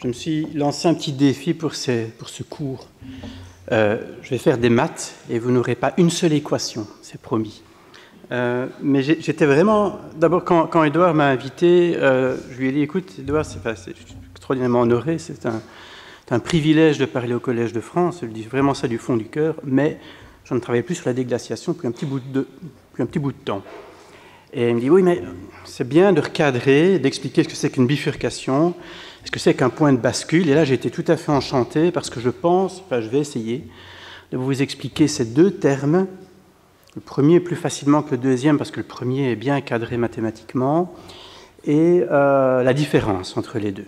je me suis lancé un petit défi pour ce cours. Je vais faire des maths et vous n'aurez pas une seule équation, c'est promis. Mais j'étais vraiment... D'abord, quand Édouard m'a invité, je lui ai dit, écoute, Édouard, je suis extraordinairement honoré, c'est un privilège de parler au Collège de France, je lui dis vraiment ça du fond du cœur, mais je ne travaillais plus sur la déglaciation depuis un petit bout de temps. Et il me dit, oui, mais c'est bien de recadrer, d'expliquer ce que c'est qu'une bifurcation, ce que c'est qu'un point de bascule. Et là, j'ai été tout à fait enchanté parce que je vais essayer de vous expliquer ces deux termes. Le premier plus facilement que le deuxième parce que le premier est bien cadré mathématiquement et la différence entre les deux.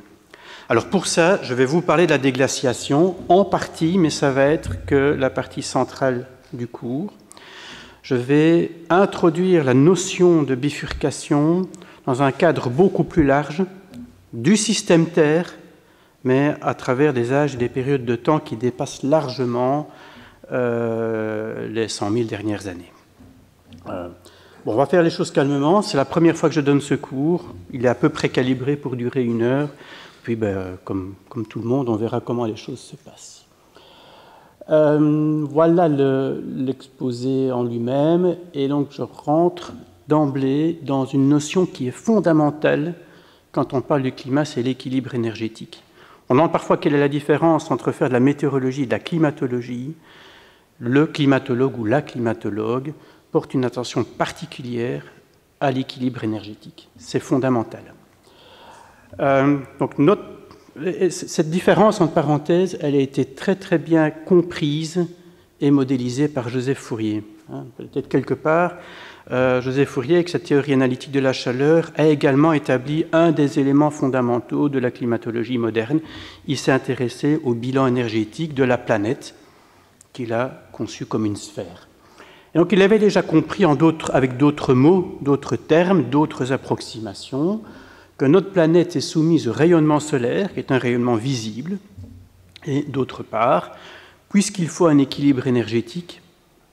Alors pour ça, je vais vous parler de la déglaciation en partie, mais ça va être que la partie centrale du cours. Je vais introduire la notion de bifurcation dans un cadre beaucoup plus large du système Terre, mais à travers des âges et des périodes de temps qui dépassent largement les 100 000 dernières années. Bon, on va faire les choses calmement. C'est la première fois que je donne ce cours. Il est à peu près calibré pour durer 1 heure. Puis, comme tout le monde, on verra comment les choses se passent. Voilà l'exposé en lui-même. Et donc, je rentre d'emblée dans une notion qui est fondamentale quand on parle du climat, c'est l'équilibre énergétique. On demande parfois quelle est la différence entre faire de la météorologie et de la climatologie. Le climatologue ou la climatologue porte une attention particulière à l'équilibre énergétique. C'est fondamental. Donc cette différence, entre parenthèses, elle a été très très bien comprise et modélisée par Joseph Fourier. Peut-être quelque part, Joseph Fourier, avec sa théorie analytique de la chaleur, a également établi un des éléments fondamentaux de la climatologie moderne. Il s'est intéressé au bilan énergétique de la planète, qu'il a conçu comme une sphère. Et donc il avait déjà compris avec d'autres mots, d'autres termes, d'autres approximations, que notre planète est soumise au rayonnement solaire, qui est un rayonnement visible, et d'autre part, puisqu'il faut un équilibre énergétique,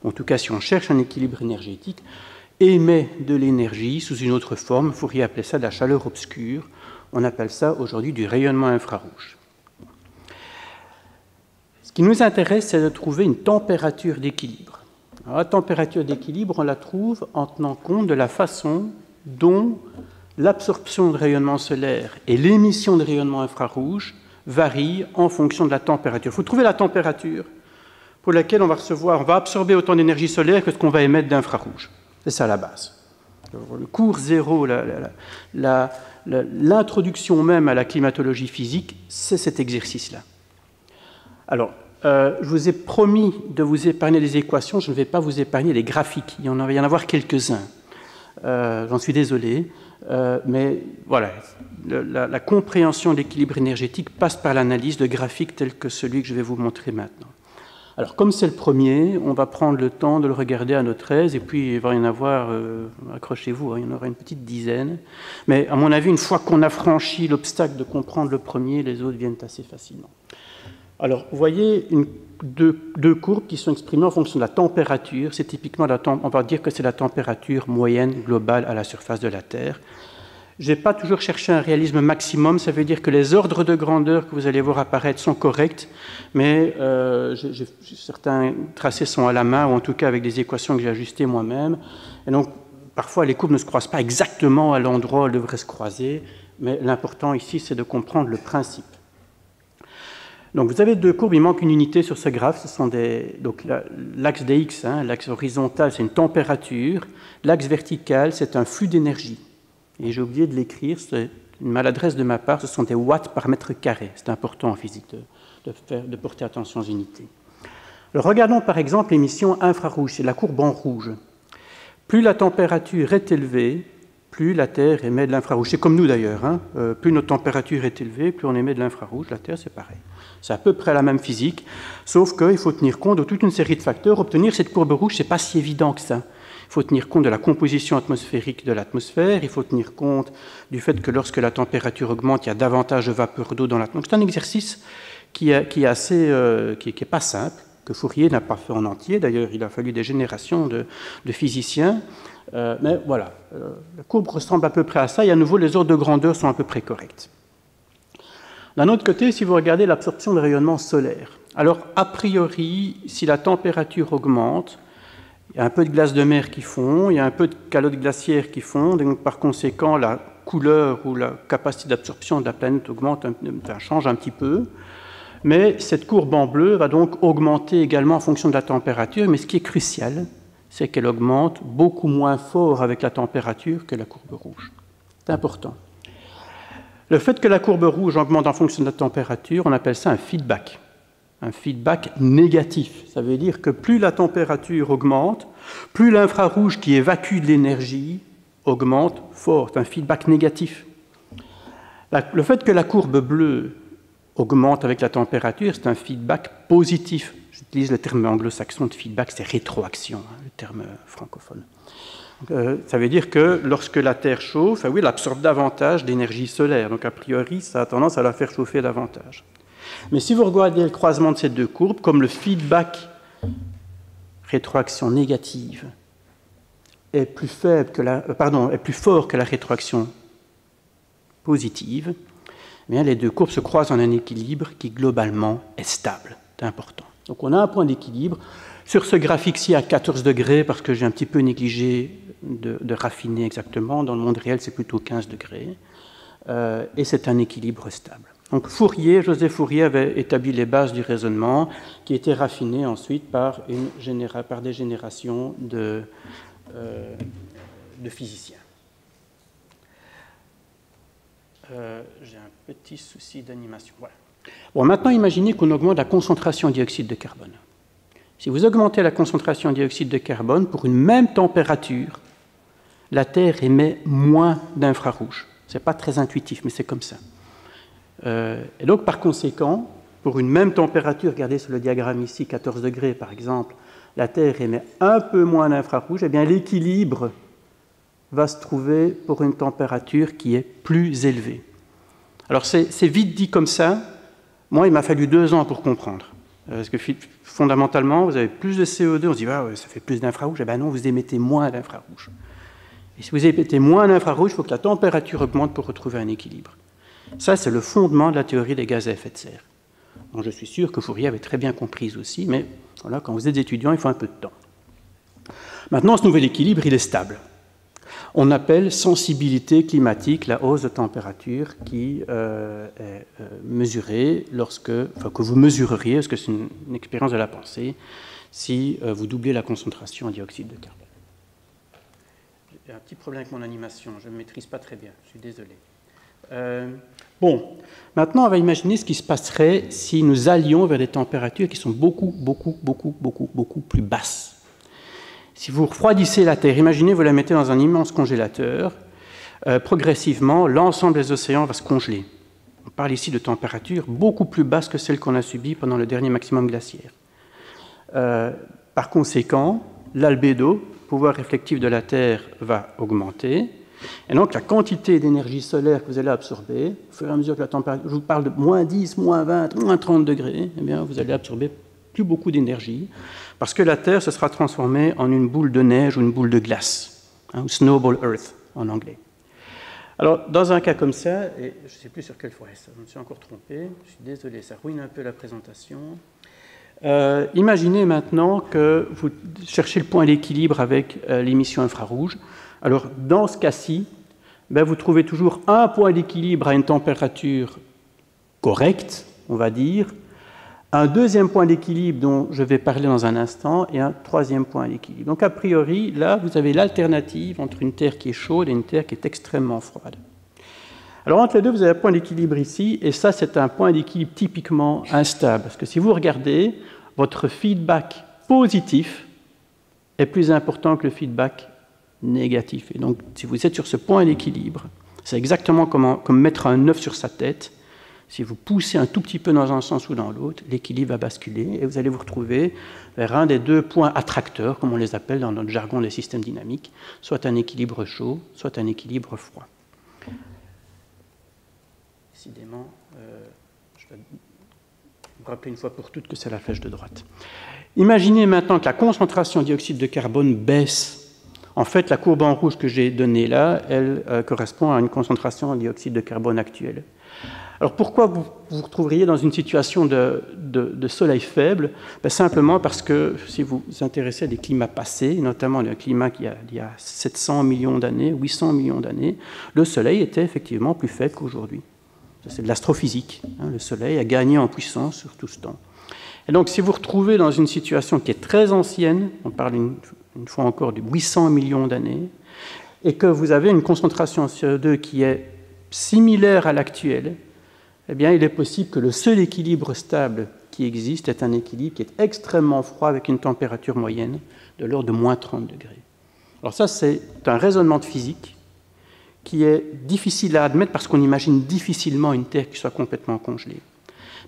en tout cas si on cherche un équilibre énergétique, émet de l'énergie sous une autre forme, Fourier appelait ça de la chaleur obscure, on appelle ça aujourd'hui du rayonnement infrarouge. Ce qui nous intéresse, c'est de trouver une température d'équilibre. La température d'équilibre, on la trouve en tenant compte de la façon dont l'absorption de rayonnement solaire et l'émission de rayonnement infrarouge varient en fonction de la température. Il faut trouver la température pour laquelle on va absorber autant d'énergie solaire que ce qu'on va émettre d'infrarouge. C'est ça la base. Le cours zéro, l'introduction même à la climatologie physique, c'est cet exercice-là. Alors, je vous ai promis de vous épargner les équations, je ne vais pas vous épargner les graphiques. Il va y en avoir quelques-uns. J'en suis désolé, mais voilà, la compréhension de l'équilibre énergétique passe par l'analyse de graphiques tels que celui que je vais vous montrer maintenant. Alors, comme c'est le premier, on va prendre le temps de le regarder à notre aise, et puis il va y en avoir, accrochez-vous, il y en aura une petite dizaine. Mais à mon avis, une fois qu'on a franchi l'obstacle de comprendre le premier, les autres viennent assez facilement. Alors, vous voyez deux courbes qui sont exprimées en fonction de la température. C'est typiquement on va dire que c'est la température moyenne globale à la surface de la Terre. Je n'ai pas toujours cherché un réalisme maximum, ça veut dire que les ordres de grandeur que vous allez voir apparaître sont corrects, mais certains tracés sont à la main, ou en tout cas avec des équations que j'ai ajustées moi-même. Et donc, parfois, les courbes ne se croisent pas exactement à l'endroit où elles devraient se croiser, mais l'important ici, c'est de comprendre le principe. Donc, vous avez deux courbes, il manque une unité sur ce graphe. Ce sont donc l'axe dx, l'axe horizontal, c'est une température. L'axe vertical, c'est un flux d'énergie. Et j'ai oublié de l'écrire, c'est une maladresse de ma part, ce sont des watts par mètre carré. C'est important en physique de porter attention aux unités. Alors, regardons par exemple l'émission infrarouge, c'est la courbe en rouge. Plus la température est élevée, plus la Terre émet de l'infrarouge. C'est comme nous d'ailleurs, plus notre température est élevée, plus on émet de l'infrarouge. La Terre, c'est pareil. C'est à peu près la même physique, sauf qu'il faut tenir compte de toute une série de facteurs. Obtenir cette courbe rouge, ce n'est pas si évident que ça. Il faut tenir compte de la composition atmosphérique de l'atmosphère, il faut tenir compte du fait que lorsque la température augmente, il y a davantage de vapeur d'eau dans l'atmosphère. C'est un exercice qui n'est pas simple, que Fourier n'a pas fait en entier. D'ailleurs, il a fallu des générations de physiciens. Mais voilà, la courbe ressemble à peu près à ça, et à nouveau, les ordres de grandeur sont à peu près corrects. D'un autre côté, si vous regardez l'absorption de rayonnement solaire, alors a priori, si la température augmente, il y a un peu de glace de mer qui fond, il y a un peu de calottes glaciaires qui fondent, et donc par conséquent, la couleur ou la capacité d'absorption de la planète augmente, change un petit peu. Mais cette courbe en bleu va donc augmenter également en fonction de la température, mais ce qui est crucial, c'est qu'elle augmente beaucoup moins fort avec la température que la courbe rouge. C'est important. Le fait que la courbe rouge augmente en fonction de la température, on appelle ça un feedback négatif. Ça veut dire que plus la température augmente, plus l'infrarouge qui évacue de l'énergie augmente fort. C'est un feedback négatif. Le fait que la courbe bleue augmente avec la température, c'est un feedback positif. J'utilise le terme anglo-saxon de feedback, c'est rétroaction, le terme francophone. Ça veut dire que lorsque la Terre chauffe, oui, elle absorbe davantage d'énergie solaire. Donc a priori, ça a tendance à la faire chauffer davantage. Mais si vous regardez le croisement de ces deux courbes, comme le feedback rétroaction négative est plus fort que la rétroaction positive, eh bien, les deux courbes se croisent en un équilibre qui globalement est stable. C'est important. Donc on a un point d'équilibre. Sur ce graphique-ci à 14 degrés, parce que j'ai un petit peu négligé de raffiner exactement, dans le monde réel c'est plutôt 15 degrés, et c'est un équilibre stable. Donc Joseph Fourier avait établi les bases du raisonnement qui étaient raffinées ensuite par des générations de physiciens. J'ai un petit souci d'animation. Voilà. Bon, maintenant, imaginez qu'on augmente la concentration de dioxyde de carbone. Si vous augmentez la concentration de dioxyde de carbone, pour une même température, la Terre émet moins d'infrarouge. Ce n'est pas très intuitif, mais c'est comme ça. Et donc, par conséquent, pour une même température, regardez sur le diagramme ici, 14 degrés par exemple, la Terre émet un peu moins d'infrarouge, eh bien l'équilibre va se trouver pour une température qui est plus élevée. Alors c'est vite dit comme ça. Moi, il m'a fallu 2 ans pour comprendre. Parce que fondamentalement, vous avez plus de CO2, on se dit ah, ouais, ça fait plus d'infrarouge. Eh bien non, vous émettez moins d'infrarouge. Et si vous émettez moins d'infrarouge, il faut que la température augmente pour retrouver un équilibre. Ça, c'est le fondement de la théorie des gaz à effet de serre. Donc, je suis sûr que Fourier avait très bien compris aussi, mais voilà, quand vous êtes étudiant, il faut un peu de temps. Maintenant, ce nouvel équilibre, il est stable. On appelle sensibilité climatique la hausse de température qui est mesurée que vous mesureriez, parce que c'est une expérience de la pensée, si vous doublez la concentration en dioxyde de carbone. J'ai un petit problème avec mon animation, je ne me maîtrise pas très bien, je suis désolé. Bon, maintenant on va imaginer ce qui se passerait si nous allions vers des températures qui sont beaucoup plus basses. Si vous refroidissez la Terre, imaginez vous la mettez dans un immense congélateur, progressivement l'ensemble des océans va se congeler. On parle ici de températures beaucoup plus basses que celles qu'on a subies pendant le dernier maximum glaciaire. Par conséquent, l'albédo, pouvoir réflectif de la Terre, va augmenter. Et donc, la quantité d'énergie solaire que vous allez absorber, au fur et à mesure que la température, je vous parle de moins 10, moins 20, moins 30 degrés, eh bien, vous allez absorber plus beaucoup d'énergie, parce que la Terre se sera transformée en une boule de neige ou une boule de glace, ou snowball Earth en anglais. Alors, dans un cas comme ça, et je ne sais plus sur quelle fois, je me suis encore trompé, je suis désolé, ça ruine un peu la présentation. Imaginez maintenant que vous cherchez le point d'équilibre avec l'émission infrarouge. Alors, dans ce cas-ci, vous trouvez toujours un point d'équilibre à une température correcte, on va dire, un deuxième point d'équilibre dont je vais parler dans un instant, et un troisième point d'équilibre. Donc, a priori, là, vous avez l'alternative entre une Terre qui est chaude et une Terre qui est extrêmement froide. Alors, entre les deux, vous avez un point d'équilibre ici, et ça, c'est un point d'équilibre typiquement instable, parce que si vous regardez, votre feedback positif est plus important que le feedback négatif. Et donc, si vous êtes sur ce point d'équilibre, c'est exactement comme mettre un œuf sur sa tête. Si vous poussez un tout petit peu dans un sens ou dans l'autre, l'équilibre va basculer et vous allez vous retrouver vers un des deux points attracteurs, comme on les appelle dans notre jargon des systèmes dynamiques, soit un équilibre chaud, soit un équilibre froid. Décidément, je vais vous rappeler une fois pour toutes que c'est la flèche de droite. Imaginez maintenant que la concentration de dioxyde de carbone baisse. En fait, la courbe en rouge que j'ai donnée là, elle correspond à une concentration de dioxyde de carbone actuelle. Alors pourquoi vous vous retrouveriez dans une situation de soleil faible? Simplement parce que si vous vous intéressez à des climats passés, notamment un climat il y a 700 millions d'années, 800 millions d'années, le soleil était effectivement plus faible qu'aujourd'hui. C'est de l'astrophysique. Le soleil a gagné en puissance sur tout ce temps. Et donc si vous vous retrouvez dans une situation qui est très ancienne, on parle une fois encore de 800 millions d'années, et que vous avez une concentration en CO2 qui est similaire à l'actuelle, eh bien, il est possible que le seul équilibre stable qui existe est un équilibre qui est extrêmement froid avec une température moyenne de l'ordre de moins 30 degrés. Alors ça, c'est un raisonnement de physique qui est difficile à admettre parce qu'on imagine difficilement une Terre qui soit complètement congelée.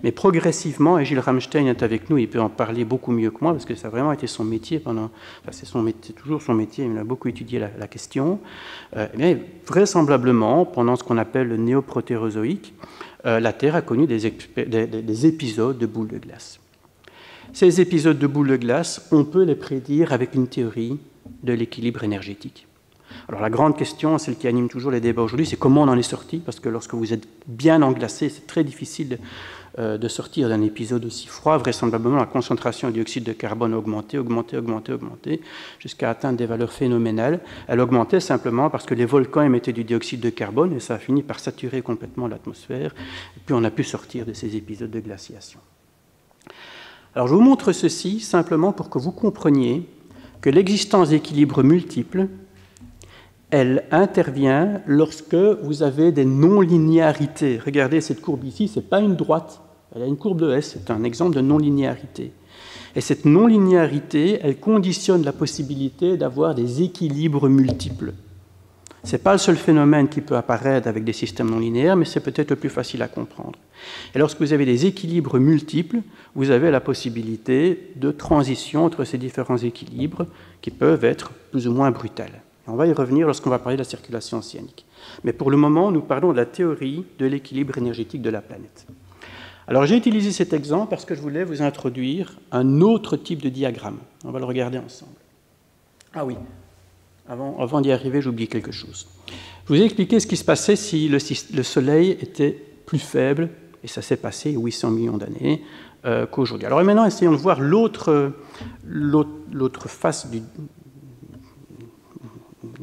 Mais progressivement, et Gilles Ramstein est avec nous, il peut en parler beaucoup mieux que moi, parce que ça a vraiment été son métier c'est toujours son métier, il a beaucoup étudié la question. Mais vraisemblablement, pendant ce qu'on appelle le néoprotérozoïque, la Terre a connu des épisodes de boules de glace. Ces épisodes de boules de glace, on peut les prédire avec une théorie de l'équilibre énergétique. Alors la grande question, celle qui anime toujours les débats aujourd'hui, c'est comment on en est sorti, parce que lorsque vous êtes bien englacé, c'est très difficile de sortir d'un épisode aussi froid. Vraisemblablement, la concentration de dioxyde de carbone a augmenté, jusqu'à atteindre des valeurs phénoménales. Elle augmentait simplement parce que les volcans émettaient du dioxyde de carbone et ça a fini par saturer complètement l'atmosphère. Et puis on a pu sortir de ces épisodes de glaciation. Alors je vous montre ceci simplement pour que vous compreniez que l'existence d'équilibres multiples, elle intervient lorsque vous avez des non-linéarités. Regardez cette courbe ici, ce n'est pas une droite, elle a une courbe de S, c'est un exemple de non-linéarité. Et cette non-linéarité, elle conditionne la possibilité d'avoir des équilibres multiples. Ce n'est pas le seul phénomène qui peut apparaître avec des systèmes non linéaires, mais c'est peut-être le plus facile à comprendre. Et lorsque vous avez des équilibres multiples, vous avez la possibilité de transition entre ces différents équilibres qui peuvent être plus ou moins brutales. On va y revenir lorsqu'on va parler de la circulation océanique. Mais pour le moment, nous parlons de la théorie de l'équilibre énergétique de la planète. Alors j'ai utilisé cet exemple parce que je voulais vous introduire un autre type de diagramme. On va le regarder ensemble. Ah oui, avant d'y arriver, j'oublie quelque chose. Je vous ai expliqué ce qui se passait si le Soleil était plus faible, et ça s'est passé 800 millions d'années, qu'aujourd'hui. Alors maintenant, essayons de voir l'autre face du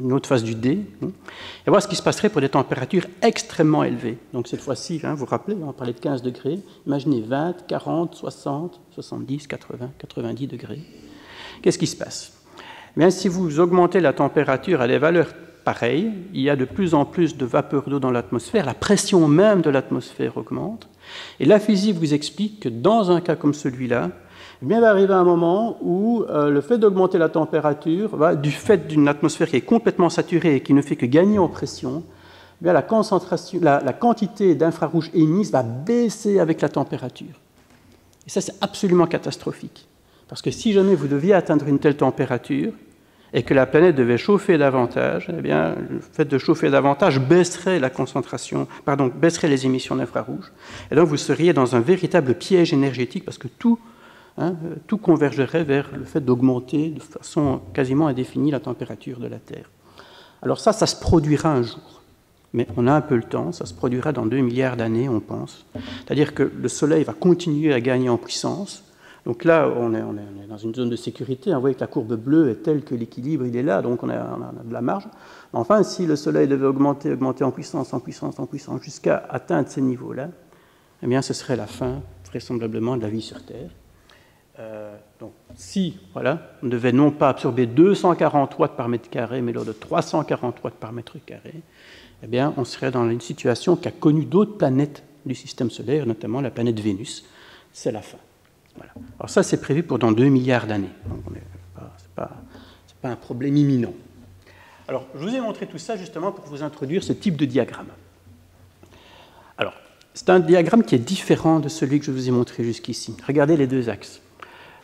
une autre phase du D, et voir ce qui se passerait pour des températures extrêmement élevées. Donc cette fois-ci, vous vous rappelez, on parlait de 15 degrés, imaginez 20, 40, 60, 70, 80, 90 degrés. Qu'est-ce qui se passe? Eh bien, si vous augmentez la température à des valeurs pareilles, il y a de plus en plus de vapeur d'eau dans l'atmosphère, la pression même de l'atmosphère augmente, et la physique vous explique que dans un cas comme celui-là, eh bien, il va arriver un moment où le fait d'augmenter la température, du fait d'une atmosphère qui est complètement saturée et qui ne fait que gagner en pression, eh bien, la quantité d'infrarouge émise va baisser avec la température. Et ça, c'est absolument catastrophique. Parce que si jamais vous deviez atteindre une telle température et que la planète devait chauffer davantage, eh bien, le fait de chauffer davantage baisserait baisserait les émissions d'infrarouge. Et donc, vous seriez dans un véritable piège énergétique parce que tout convergerait vers le fait d'augmenter de façon quasiment indéfinie la température de la Terre. Alors ça se produira un jour. Mais on a un peu le temps, ça se produira dans 2 milliards d'années, on pense. C'est-à-dire que le Soleil va continuer à gagner en puissance. Donc là, on est dans une zone de sécurité. Vous voyez que la courbe bleue est telle que l'équilibre, il est là, donc on a de la marge. Enfin, si le Soleil devait augmenter en puissance, jusqu'à atteindre ces niveaux-là, eh bien, ce serait la fin, vraisemblablement, de la vie sur Terre. Donc, si on devait non pas absorber 240 watts par mètre carré, mais lors de 340 watts par mètre carré, eh bien, on serait dans une situation qu'a connue d'autres planètes du système solaire, notamment la planète Vénus. C'est la fin. Voilà. Alors ça, c'est prévu pour dans 2 milliards d'années. Donc, ce n'est pas un problème imminent. Alors, je vous ai montré tout ça justement pour vous introduire ce type de diagramme. Alors, c'est un diagramme qui est différent de celui que je vous ai montré jusqu'ici. Regardez les deux axes.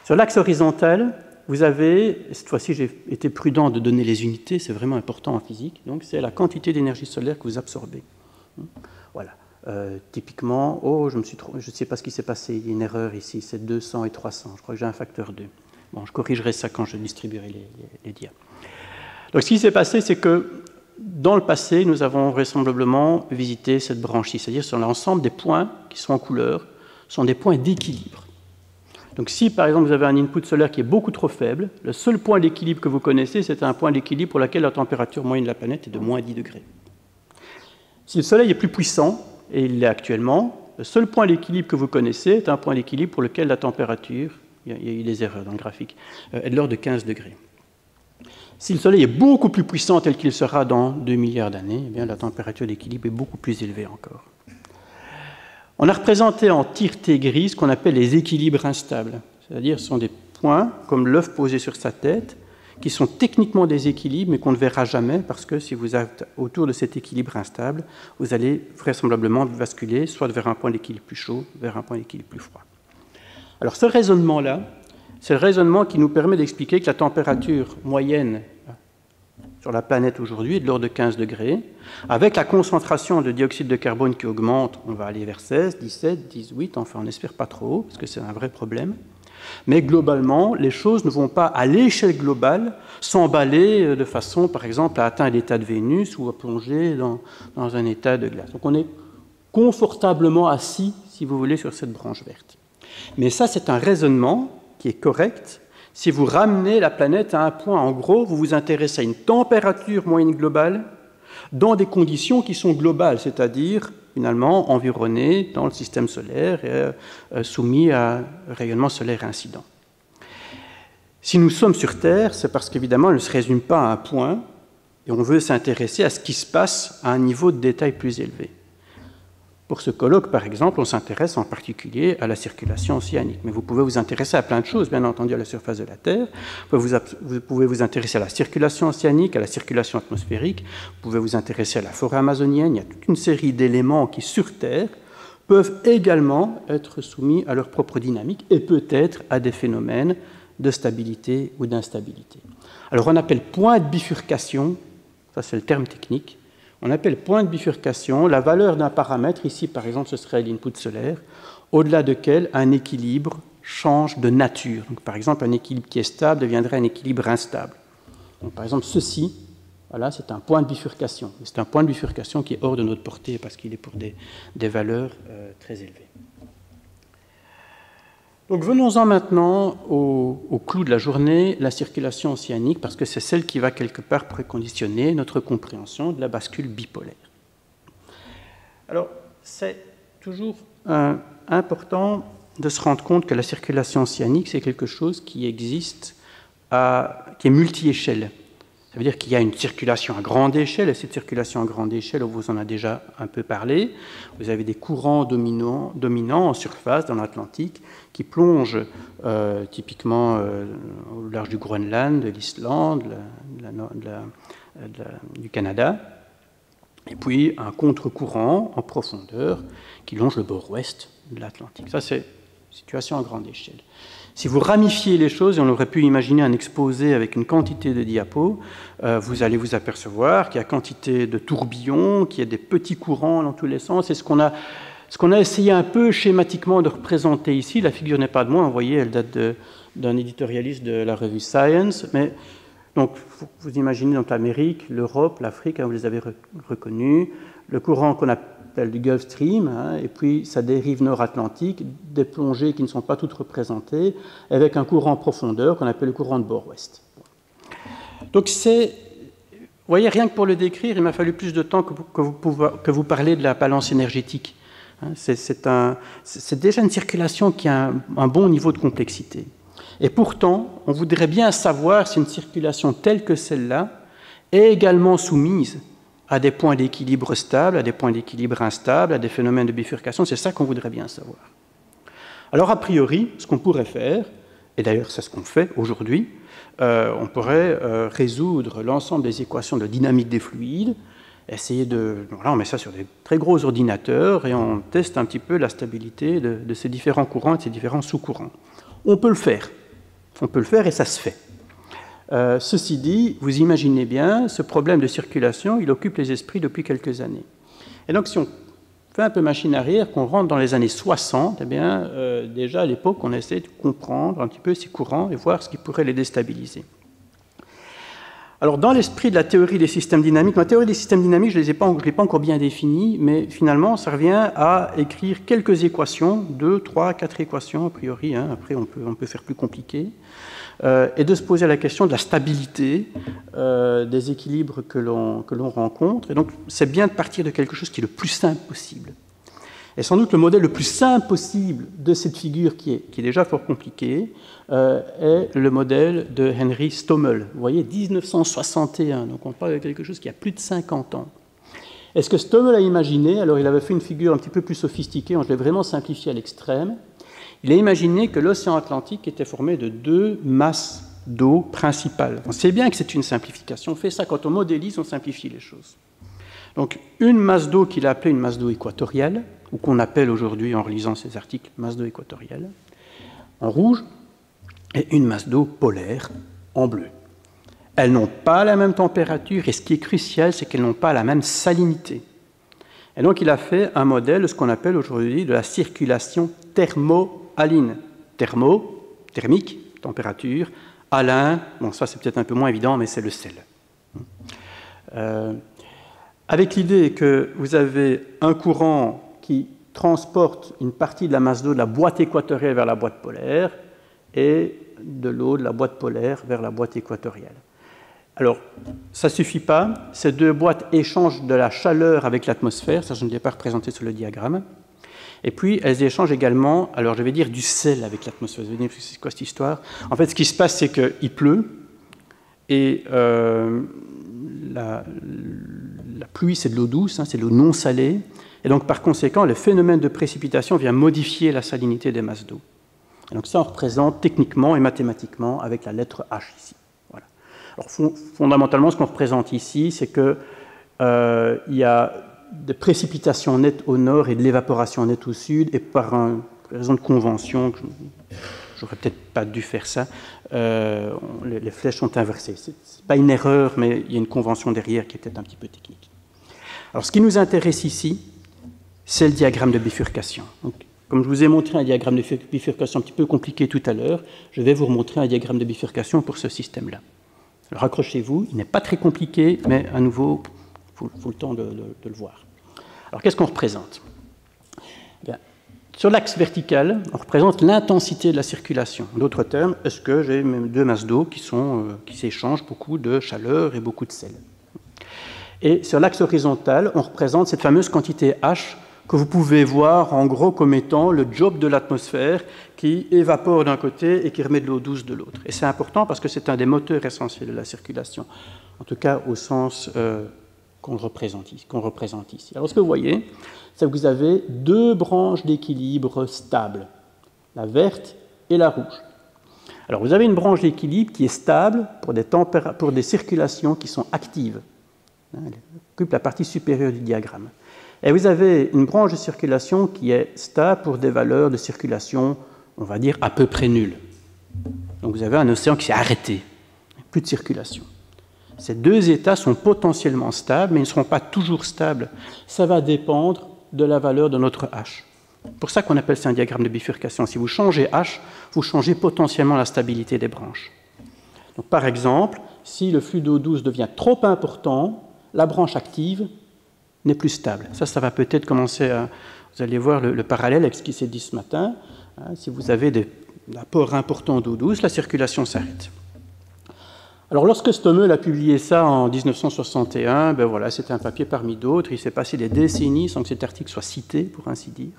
Sur l'axe horizontal, vous avez, cette fois-ci j'ai été prudent de donner les unités, c'est vraiment important en physique, donc c'est la quantité d'énergie solaire que vous absorbez. Voilà. Typiquement, je ne sais pas ce qui s'est passé, il y a une erreur ici, c'est 200 et 300, je crois que j'ai un facteur 2. Bon, je corrigerai ça quand je distribuerai les dias. Donc ce qui s'est passé, c'est que dans le passé, nous avons vraisemblablement visité cette branche-ci, c'est-à-dire sur l'ensemble des points qui sont en couleur, sont des points d'équilibre. Donc si, par exemple, vous avez un input solaire qui est beaucoup trop faible, le seul point d'équilibre que vous connaissez, c'est un point d'équilibre pour lequel la température moyenne de la planète est de moins 10 degrés. Si le Soleil est plus puissant, et il l'est actuellement, le seul point d'équilibre que vous connaissez est un point d'équilibre pour lequel la température, il y a eu des erreurs dans le graphique, est de l'ordre de 15 degrés. Si le Soleil est beaucoup plus puissant tel qu'il sera dans 2 milliards d'années, eh bien la température d'équilibre est beaucoup plus élevée encore. On a représenté en tireté grise ce qu'on appelle les équilibres instables, c'est-à-dire ce sont des points, comme l'œuf posé sur sa tête, qui sont techniquement des équilibres, mais qu'on ne verra jamais, parce que si vous êtes autour de cet équilibre instable, vous allez vraisemblablement basculer soit vers un point d'équilibre plus chaud, vers un point d'équilibre plus froid. Alors ce raisonnement-là, c'est le raisonnement qui nous permet d'expliquer que la température moyenne sur la planète aujourd'hui est de l'ordre de 15 degrés. Avec la concentration de dioxyde de carbone qui augmente, on va aller vers 16, 17, 18, enfin on n'espère pas trop haut, parce que c'est un vrai problème. Mais globalement, les choses ne vont pas, à l'échelle globale, s'emballer de façon, par exemple, à atteindre l'état de Vénus ou à plonger dans un état de glace. Donc on est confortablement assis, si vous voulez, sur cette branche verte. Mais ça, c'est un raisonnement qui est correct. Si vous ramenez la planète à un point, en gros, vous vous intéressez à une température moyenne globale dans des conditions qui sont globales, c'est-à-dire, finalement, environnés dans le système solaire et soumis à un rayonnement solaire incident. Si nous sommes sur Terre, c'est parce qu'évidemment, elle ne se résume pas à un point, et on veut s'intéresser à ce qui se passe à un niveau de détail plus élevé. Pour ce colloque, par exemple, on s'intéresse en particulier à la circulation océanique. Mais vous pouvez vous intéresser à plein de choses, bien entendu, à la surface de la Terre. Vous pouvez vous intéresser à la circulation océanique, à la circulation atmosphérique. Vous pouvez vous intéresser à la forêt amazonienne. Il y a toute une série d'éléments qui, sur Terre, peuvent également être soumis à leur propre dynamique et peut-être à des phénomènes de stabilité ou d'instabilité. Alors, on appelle point de bifurcation, ça c'est le terme technique, on appelle point de bifurcation la valeur d'un paramètre, ici par exemple ce serait l'input solaire, au-delà duquel un équilibre change de nature. Donc, par exemple, un équilibre qui est stable deviendrait un équilibre instable. Donc, par exemple, ceci, voilà, c'est un point de bifurcation. C'est un point de bifurcation qui est hors de notre portée parce qu'il est pour des valeurs très élevées. Donc venons-en maintenant au clou de la journée, la circulation océanique, parce que c'est celle qui va quelque part préconditionner notre compréhension de la bascule bipolaire. Alors, c'est toujours important de se rendre compte que la circulation océanique, c'est quelque chose qui existe, qui est multi-échelle. Ça veut dire qu'il y a une circulation à grande échelle, et cette circulation à grande échelle, on vous en a déjà un peu parlé. Vous avez des courants dominants en surface dans l'Atlantique qui plongent typiquement au large du Groenland, de l'Islande, du Canada, et puis un contre-courant en profondeur qui longe le bord ouest de l'Atlantique. Ça, c'est une situation à grande échelle. Si vous ramifiez les choses, et on aurait pu imaginer un exposé avec une quantité de diapos, vous allez vous apercevoir qu'il y a quantité de tourbillons, qu'il y a des petits courants dans tous les sens. C'est ce qu'on a essayé un peu schématiquement de représenter ici. La figure n'est pas de moi, vous voyez, elle date d'un éditorialiste de la revue Science. Mais donc, vous imaginez donc l'Amérique, l'Europe, l'Afrique, vous les avez reconnus, le courant qu'on appelle du Gulf Stream, et puis ça dérive nord-atlantique, des plongées qui ne sont pas toutes représentées, avec un courant en profondeur qu'on appelle le courant de bord ouest. Donc vous voyez, rien que pour le décrire, il m'a fallu plus de temps que vous parlez de la balance énergétique. C'est déjà une circulation qui a un bon niveau de complexité. Et pourtant, on voudrait bien savoir si une circulation telle que celle-là est également soumise à des points d'équilibre stables, à des points d'équilibre instables, à des phénomènes de bifurcation. C'est ça qu'on voudrait bien savoir. Alors, a priori, ce qu'on pourrait faire, et d'ailleurs c'est ce qu'on fait aujourd'hui, on pourrait résoudre l'ensemble des équations de dynamique des fluides, essayer voilà, on met ça sur des très gros ordinateurs et on teste un petit peu la stabilité de ces différents courants et de ces différents sous-courants. On peut le faire et ça se fait. Ceci dit, vous imaginez bien, ce problème de circulation, il occupe les esprits depuis quelques années. Et donc, si on fait un peu machine arrière, qu'on rentre dans les années 60, eh bien, déjà à l'époque, on essaie de comprendre un petit peu ces courants et voir ce qui pourrait les déstabiliser. Alors, dans l'esprit de la théorie des systèmes dynamiques, ma théorie des systèmes dynamiques, je ne l'ai pas encore bien définie, mais finalement, ça revient à écrire quelques équations, 2, 3, 4 équations, a priori, hein, après on peut faire plus compliqué, et de se poser la question de la stabilité des équilibres que l'on rencontre. Et donc, c'est bien de partir de quelque chose qui est le plus simple possible. Et sans doute le modèle le plus simple possible de cette figure, qui est déjà fort compliquée, est le modèle de Henry Stommel. Vous voyez, 1961, donc on parle de quelque chose qui a plus de 50 ans. Et ce que Stommel a imaginé, alors il avait fait une figure un petit peu plus sophistiquée, je l'ai vraiment simplifié à l'extrême, il a imaginé que l'océan Atlantique était formé de 2 masses d'eau principales. On sait bien que c'est une simplification, on fait ça quand on modélise, on simplifie les choses. Donc une masse d'eau qu'il a appelée une masse d'eau équatoriale, ou qu'on appelle aujourd'hui, en relisant ces articles, masse d'eau équatoriale, en rouge, et une masse d'eau polaire, en bleu. Elles n'ont pas la même température, et ce qui est crucial, c'est qu'elles n'ont pas la même salinité. Et donc il a fait un modèle de ce qu'on appelle aujourd'hui de la circulation thermo-haline. Thermo, thermique, température, halin, bon ça c'est peut-être un peu moins évident, mais c'est le sel. Avec l'idée que vous avez un courant qui transporte une partie de la masse d'eau de la boîte équatoriale vers la boîte polaire et de l'eau de la boîte polaire vers la boîte équatoriale. Alors, ça ne suffit pas. Ces 2 boîtes échangent de la chaleur avec l'atmosphère, ça je ne l'ai pas représenté sur le diagramme. Et puis, elles échangent également, alors je vais dire du sel avec l'atmosphère. Vous allez dire, c'est quoi cette histoire? En fait, ce qui se passe, c'est qu'il pleut et la pluie, c'est de l'eau douce, hein, c'est de l'eau non salée. Et donc, par conséquent, le phénomène de précipitation vient modifier la salinité des masses d'eau. Et donc, ça, on représente techniquement et mathématiquement avec la lettre H ici. Voilà. Alors, fondamentalement, ce qu'on représente ici, c'est qu'il y a des précipitations nettes au nord et de l'évaporation nette au sud, et par une raison de convention, j'aurais peut-être pas dû faire ça, les flèches sont inversées. Ce n'est pas une erreur, mais il y a une convention derrière qui est peut-être un petit peu technique. Alors, ce qui nous intéresse ici, c'est le diagramme de bifurcation. Donc, comme je vous ai montré un diagramme de bifurcation un petit peu compliqué tout à l'heure, je vais vous remontrer un diagramme de bifurcation pour ce système-là. Alors, accrochez-vous, il n'est pas très compliqué, mais à nouveau, il faut le temps de le voir. Alors, qu'est-ce qu'on représente? Bien, sur l'axe vertical, on représente l'intensité de la circulation. En d'autres termes, est-ce que j'ai 2 masses d'eau qui s'échangent beaucoup de chaleur et beaucoup de sel? Et sur l'axe horizontal, on représente cette fameuse quantité H que vous pouvez voir en gros comme étant le job de l'atmosphère qui évapore d'un côté et qui remet de l'eau douce de l'autre. Et c'est important parce que c'est un des moteurs essentiels de la circulation, en tout cas au sens qu'on représente ici. Alors ce que vous voyez, c'est que vous avez 2 branches d'équilibre stables, la verte et la rouge. Alors vous avez une branche d'équilibre qui est stable pour des circulations qui sont actives. Elle occupe la partie supérieure du diagramme. Et vous avez une branche de circulation qui est stable pour des valeurs de circulation, on va dire, à peu près nulles. Donc vous avez un océan qui s'est arrêté, plus de circulation. Ces 2 états sont potentiellement stables, mais ils ne seront pas toujours stables. Ça va dépendre de la valeur de notre H. C'est pour ça qu'on appelle ça un diagramme de bifurcation. Si vous changez H, vous changez potentiellement la stabilité des branches. Donc, par exemple, si le flux d'eau douce devient trop important, la branche active n'est plus stable. Ça va peut-être commencer à... Vous allez voir le parallèle avec ce qui s'est dit ce matin. Si vous avez des apports importants d'eau douce, la circulation s'arrête. Alors, lorsque Stommel a publié ça en 1961, ben voilà, c'était un papier parmi d'autres. Il s'est passé des décennies sans que cet article soit cité, pour ainsi dire,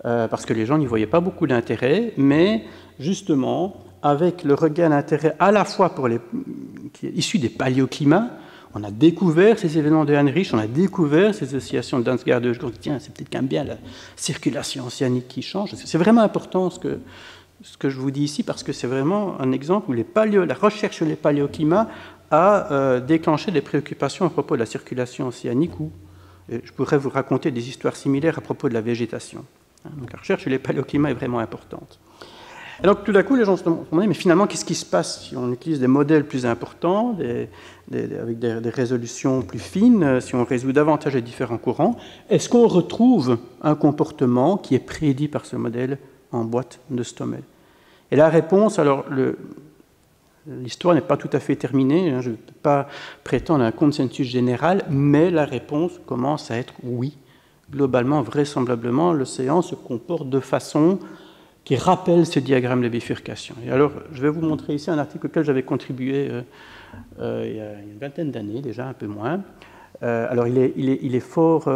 parce que les gens n'y voyaient pas beaucoup d'intérêt, mais justement, avec le regain d'intérêt à la fois qui est issu des paléoclimats, on a découvert ces événements de Heinrich, on a découvert ces oscillations de Dansgaard. Je me dis, tiens, c'est peut-être quand même bien la circulation océanique qui change. C'est vraiment important ce que je vous dis ici, parce que c'est vraiment un exemple où la recherche sur les paléoclimats a déclenché des préoccupations à propos de la circulation océanique, où je pourrais vous raconter des histoires similaires à propos de la végétation. Donc la recherche sur les paléoclimats est vraiment importante. Et donc tout d'un coup, les gens se demandent, mais finalement, qu'est-ce qui se passe si on utilise des modèles plus importants, avec des résolutions plus fines, si on résout davantage les différents courants? Est-ce qu'on retrouve un comportement qui est prédit par ce modèle en boîte de Stommel? Et la réponse, alors l'histoire n'est pas tout à fait terminée, je ne vais pas prétendre à un consensus général, mais la réponse commence à être oui. Globalement, vraisemblablement, l'océan se comporte de façon qui rappelle ce diagramme de bifurcation. Et alors, je vais vous montrer ici un article auquel j'avais contribué il y a une vingtaine d'années, déjà un peu moins. Alors, il est fort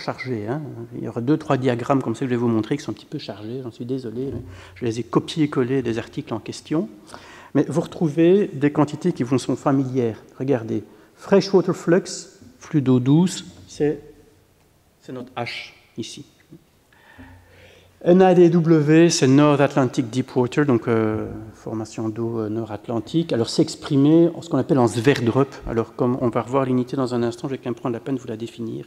chargé. Hein. Il y aura 2-3 diagrammes comme ça que je vais vous montrer qui sont un petit peu chargés, j'en suis désolé. Mais je les ai copiés-collés des articles en question. Mais vous retrouvez des quantités qui vous sont familières. Regardez, freshwater flux, flux d'eau douce, c'est notre H ici. NADW, c'est North Atlantic Deep Water, donc formation d'eau nord-atlantique. Alors c'est exprimé en ce qu'on appelle en Sverdrup. Alors comme on va revoir l'unité dans un instant, je vais quand même prendre la peine de vous la définir.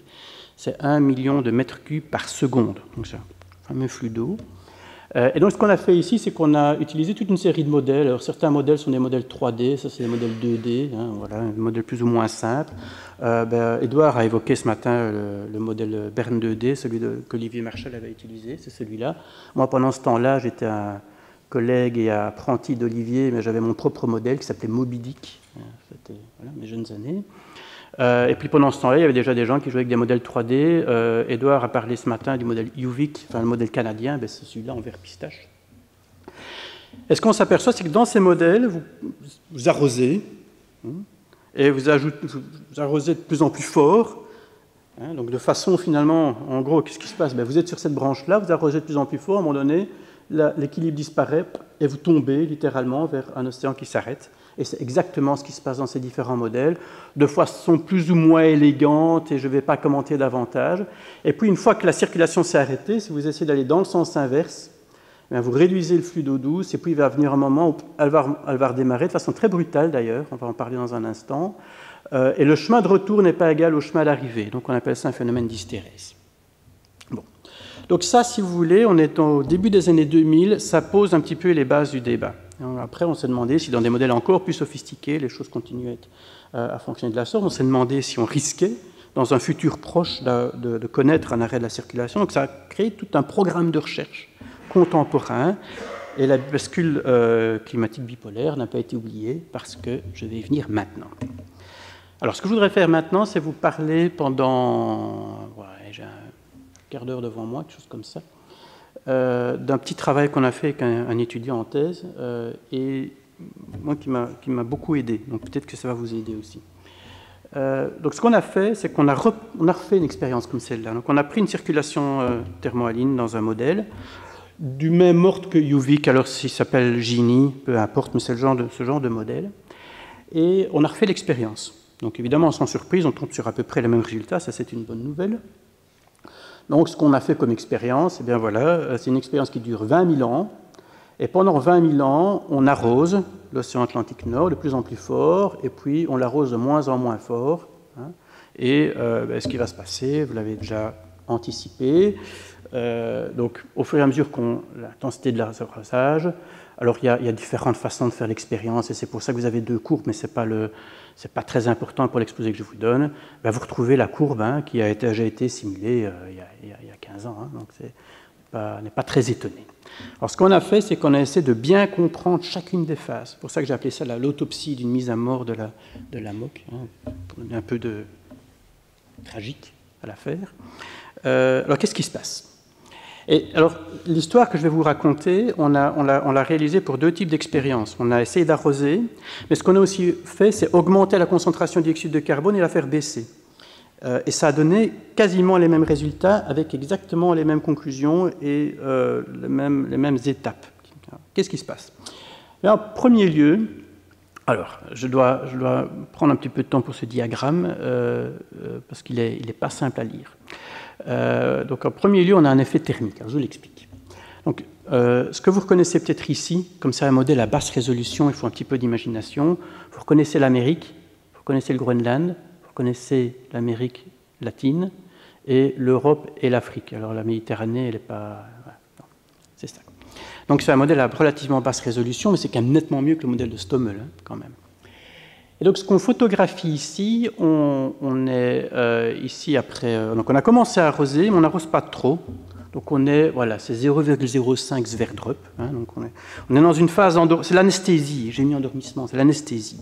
C'est 1 million de mètres cubes par seconde. Donc c'est un fameux flux d'eau. Et donc ce qu'on a fait ici, c'est qu'on a utilisé toute une série de modèles. Alors certains modèles sont des modèles 3D, ça c'est des modèles 2D, hein, voilà, des modèles plus ou moins simples. Édouard a évoqué ce matin le modèle Bern 2D, celui qu'Olivier Marchal avait utilisé, c'est celui-là. Moi pendant ce temps-là, j'étais un collègue et apprenti d'Olivier, mais j'avais mon propre modèle qui s'appelait Moby Dick. C'était voilà, mes jeunes années. Et puis pendant ce temps-là, il y avait déjà des gens qui jouaient avec des modèles 3D. Édouard a parlé ce matin du modèle UVic, enfin le modèle canadien, ben c'est celui-là en vert pistache. Et ce qu'on s'aperçoit, c'est que dans ces modèles, vous arrosez, et vous arrosez de plus en plus fort. Hein, donc de façon finalement, en gros, qu'est-ce qui se passe? Ben, vous êtes sur cette branche-là, vous arrosez de plus en plus fort, à un moment donné, l'équilibre disparaît, et vous tombez littéralement vers un océan qui s'arrête. Et c'est exactement ce qui se passe dans ces différents modèles, de façon plus ou moins élégante, et je ne vais pas commenter davantage. Et puis, une fois que la circulation s'est arrêtée, si vous essayez d'aller dans le sens inverse, bien, vous réduisez le flux d'eau douce, et puis il va venir un moment où elle va redémarrer, de façon très brutale d'ailleurs, on va en parler dans un instant, et le chemin de retour n'est pas égal au chemin d'arrivée. Donc, on appelle ça un phénomène d'hystérèse. Bon. Donc ça, si vous voulez, on est au début des années 2000, ça pose un petit peu les bases du débat. Après, on s'est demandé si dans des modèles encore plus sophistiqués, les choses continuent à fonctionner de la sorte. On s'est demandé si on risquait, dans un futur proche, de connaître un arrêt de la circulation. Donc ça a créé tout un programme de recherche contemporain. Et la bascule climatique bipolaire n'a pas été oubliée parce que je vais y venir maintenant. Alors, ce que je voudrais faire maintenant, c'est vous parler pendant... Ouais, j'ai un quart d'heure devant moi, quelque chose comme ça. D'un petit travail qu'on a fait avec un étudiant en thèse, et moi qui m'a beaucoup aidé, donc peut-être que ça va vous aider aussi. Donc ce qu'on a fait, c'est qu'on a refait une expérience comme celle-là. Donc on a pris une circulation thermohaline dans un modèle, du même ordre que UVic, alors s'il s'appelle Gini, peu importe, mais c'est ce genre de modèle, et on a refait l'expérience. Donc évidemment, sans surprise, on tombe sur à peu près les mêmes résultats, ça c'est une bonne nouvelle. Donc, ce qu'on a fait comme expérience, eh bien voilà, c'est une expérience qui dure 20 000 ans. Et pendant 20 000 ans, on arrose l'océan Atlantique Nord de plus en plus fort, et puis on l'arrose de moins en moins fort. Hein. Et ce qui va se passer, vous l'avez déjà anticipé. Donc, au fur et à mesure qu'on l'intensité de l'arrosage, alors il y a différentes façons de faire l'expérience, et c'est pour ça que vous avez 2 courbes, mais c'est pas très important pour l'exposé que je vous donne. Ben, vous retrouvez la courbe qui a déjà été simulée il y a 15 ans, hein, donc on n'est pas très étonné. Alors ce qu'on a fait, c'est qu'on a essayé de bien comprendre chacune des phases. C'est pour ça que j'ai appelé ça l'autopsie d'une mise à mort de la MOC, hein, pour donner un peu de tragique à l'affaire. Alors qu'est-ce qui se passe? Et alors, l'histoire que je vais vous raconter, on l'a réalisée pour 2 types d'expériences. On a essayé d'arroser, mais ce qu'on a aussi fait, c'est augmenter la concentration de dioxyde de carbone et la faire baisser. Et ça a donné quasiment les mêmes résultats, avec exactement les mêmes conclusions et les mêmes étapes. Qu'est-ce qui se passe? En premier lieu, alors, je dois prendre un petit peu de temps pour ce diagramme, parce qu'il n'est pas simple à lire. Donc en premier lieu, on a un effet thermique. Alors, je l'explique. Donc, ce que vous reconnaissez peut-être ici, comme c'est un modèle à basse résolution, il faut un petit peu d'imagination. Vous reconnaissez l'Amérique, vous reconnaissez le Groenland, vous reconnaissez l'Amérique latine, et l'Europe et l'Afrique. Alors la Méditerranée, elle n'est pas... Voilà, c'est ça. Donc c'est un modèle à relativement basse résolution, mais c'est quand même nettement mieux que le modèle de Stommel, hein, quand même. Et donc, ce qu'on photographie ici, on est ici après... donc, on a commencé à arroser, mais on n'arrose pas trop. Donc, on est... Voilà, c'est 0,05 Sverdrup. Hein, donc, on est dans une phase... C'est l'anesthésie. J'ai mis endormissement, c'est l'anesthésie.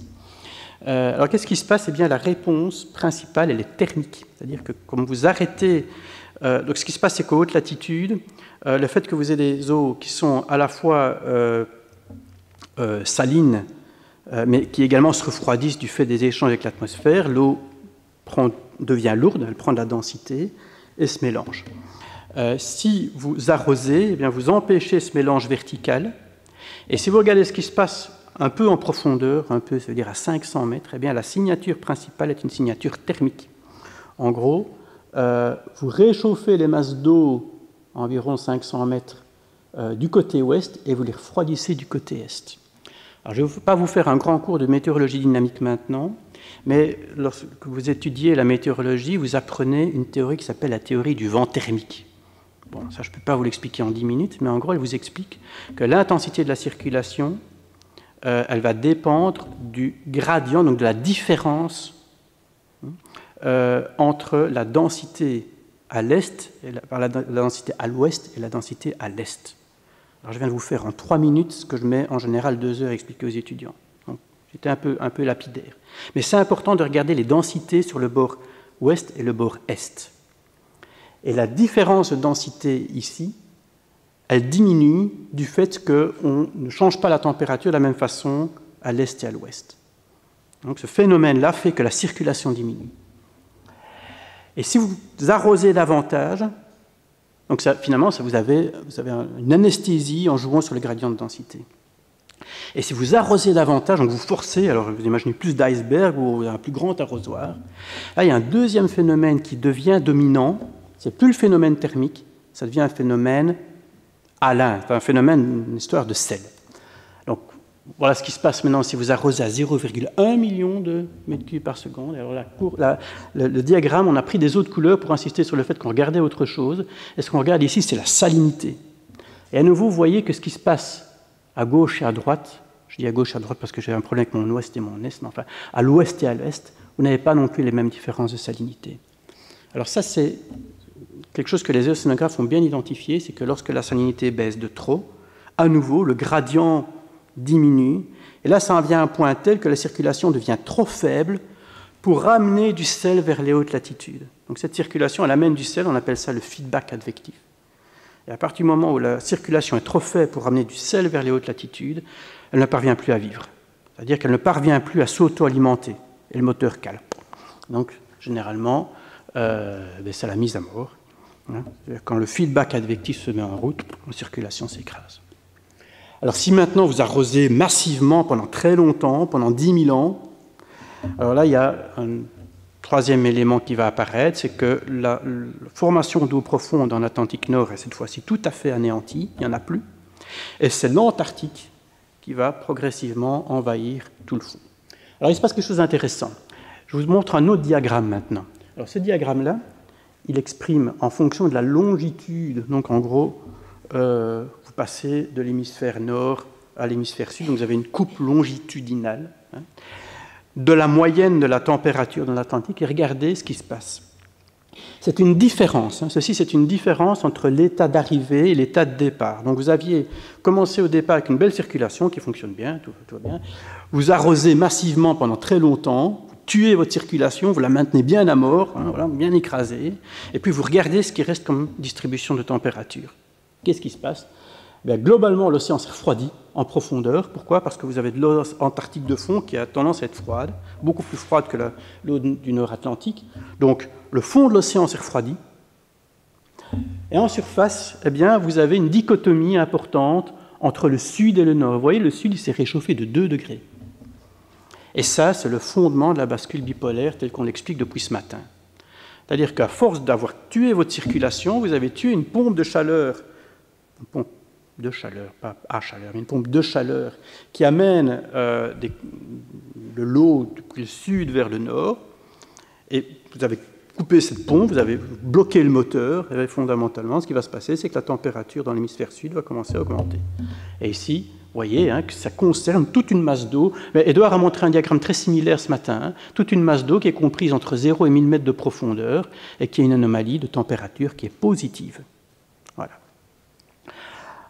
Alors, qu'est-ce qui se passe? Eh bien, la réponse principale, elle est thermique. C'est-à-dire que comme vous arrêtez... donc, ce qui se passe, c'est qu'à haute latitude, le fait que vous ayez des eaux qui sont à la fois salines, mais qui également se refroidissent du fait des échanges avec l'atmosphère, l'eau devient lourde, elle prend de la densité et se mélange. Si vous arrosez, eh bien, vous empêchez ce mélange vertical. Et si vous regardez ce qui se passe un peu en profondeur, un peu, ça veut dire à 500 mètres, eh bien, la signature principale est une signature thermique. En gros, vous réchauffez les masses d'eau à environ 500 mètres du côté ouest et vous les refroidissez du côté est. Alors, je ne vais pas vous faire un grand cours de météorologie dynamique maintenant, mais lorsque vous étudiez la météorologie, vous apprenez une théorie qui s'appelle la théorie du vent thermique. Bon, ça, je ne peux pas vous l'expliquer en 10 minutes, mais en gros, elle vous explique que l'intensité de la circulation, elle va dépendre du gradient, donc de la différence entre la densité à l'est, la densité à l'ouest et la densité à l'est. Alors, je viens de vous faire en 3 minutes ce que je mets en général 2 heures à expliquer aux étudiants. Donc, j'étais un peu lapidaire. Mais c'est important de regarder les densités sur le bord ouest et le bord est. Et la différence de densité ici, elle diminue du fait qu'on ne change pas la température de la même façon à l'est et à l'ouest. Donc ce phénomène-là fait que la circulation diminue. Et si vous arrosez davantage, donc ça, finalement, vous avez une anesthésie en jouant sur le gradient de densité. Et si vous arrosez davantage, donc vous forcez, alors vous imaginez plus d'iceberg ou un plus grand arrosoir, là il y a un deuxième phénomène qui devient dominant, c'est plus le phénomène thermique, ça devient un phénomène halin, un phénomène, une histoire de sel. Donc voilà ce qui se passe maintenant si vous arrosez à 0,1 million de mètres cubes par seconde. Alors le diagramme, on a pris des autres couleurs pour insister sur le fait qu'on regardait autre chose. Et ce qu'on regarde ici, c'est la salinité. Et à nouveau, vous voyez que ce qui se passe à gauche et à droite, je dis à gauche et à droite parce que j'ai un problème avec mon ouest et mon est, mais enfin, à l'ouest et à l'est, vous n'avez pas non plus les mêmes différences de salinité. Alors ça, c'est quelque chose que les océanographes ont bien identifié, c'est que lorsque la salinité baisse de trop, à nouveau, le gradient diminue, et là, ça en vient à un point tel que la circulation devient trop faible pour ramener du sel vers les hautes latitudes. Donc cette circulation, elle amène du sel, on appelle ça le feedback advectif. Et à partir du moment où la circulation est trop faible pour ramener du sel vers les hautes latitudes, elle ne parvient plus à vivre. C'est-à-dire qu'elle ne parvient plus à s'auto-alimenter, et le moteur cale. Donc, généralement, c'est la mise à mort. Quand le feedback advectif se met en route, la circulation s'écrase. Alors si maintenant vous arrosez massivement pendant très longtemps, pendant 10 000 ans, alors là il y a un troisième élément qui va apparaître, c'est que la formation d'eau profonde en Atlantique Nord est cette fois-ci tout à fait anéantie, il n'y en a plus, et c'est l'Antarctique qui va progressivement envahir tout le fond. Alors il se passe quelque chose d'intéressant. Je vous montre un autre diagramme maintenant. Alors ce diagramme-là, il exprime en fonction de la longitude, donc en gros, vous passez de l'hémisphère nord à l'hémisphère sud, donc vous avez une coupe longitudinale, de la moyenne de la température dans l'Atlantique, et regardez ce qui se passe. C'est une différence, ceci c'est une différence entre l'état d'arrivée et l'état de départ. Donc vous aviez commencé au départ avec une belle circulation qui fonctionne bien, tout va bien, vous arrosez massivement pendant très longtemps, vous tuez votre circulation, vous la maintenez bien à mort, voilà, bien écrasée, et puis vous regardez ce qui reste comme distribution de température. Qu'est-ce qui se passe? Bien, globalement, l'océan s'est refroidi en profondeur. Pourquoi? Parce que vous avez de l'eau antarctique de fond qui a tendance à être froide, beaucoup plus froide que l'eau du nord Atlantique. Donc, le fond de l'océan s'est refroidi. Et en surface, eh bien, vous avez une dichotomie importante entre le sud et le nord. Vous voyez, le sud il s'est réchauffé de 2 degrés. Et ça, c'est le fondement de la bascule bipolaire tel qu'on l'explique depuis ce matin. C'est-à-dire qu'à force d'avoir tué votre circulation, vous avez tué une pompe de chaleur, pas à chaleur, mais une pompe de chaleur qui amène de l'eau depuis le sud vers le nord. Et vous avez coupé cette pompe, vous avez bloqué le moteur, et fondamentalement, ce qui va se passer, c'est que la température dans l'hémisphère sud va commencer à augmenter. Et ici, vous voyez que ça concerne toute une masse d'eau. Édouard a montré un diagramme très similaire ce matin, toute une masse d'eau qui est comprise entre 0 et 1000 mètres de profondeur et qui a une anomalie de température qui est positive. Voilà.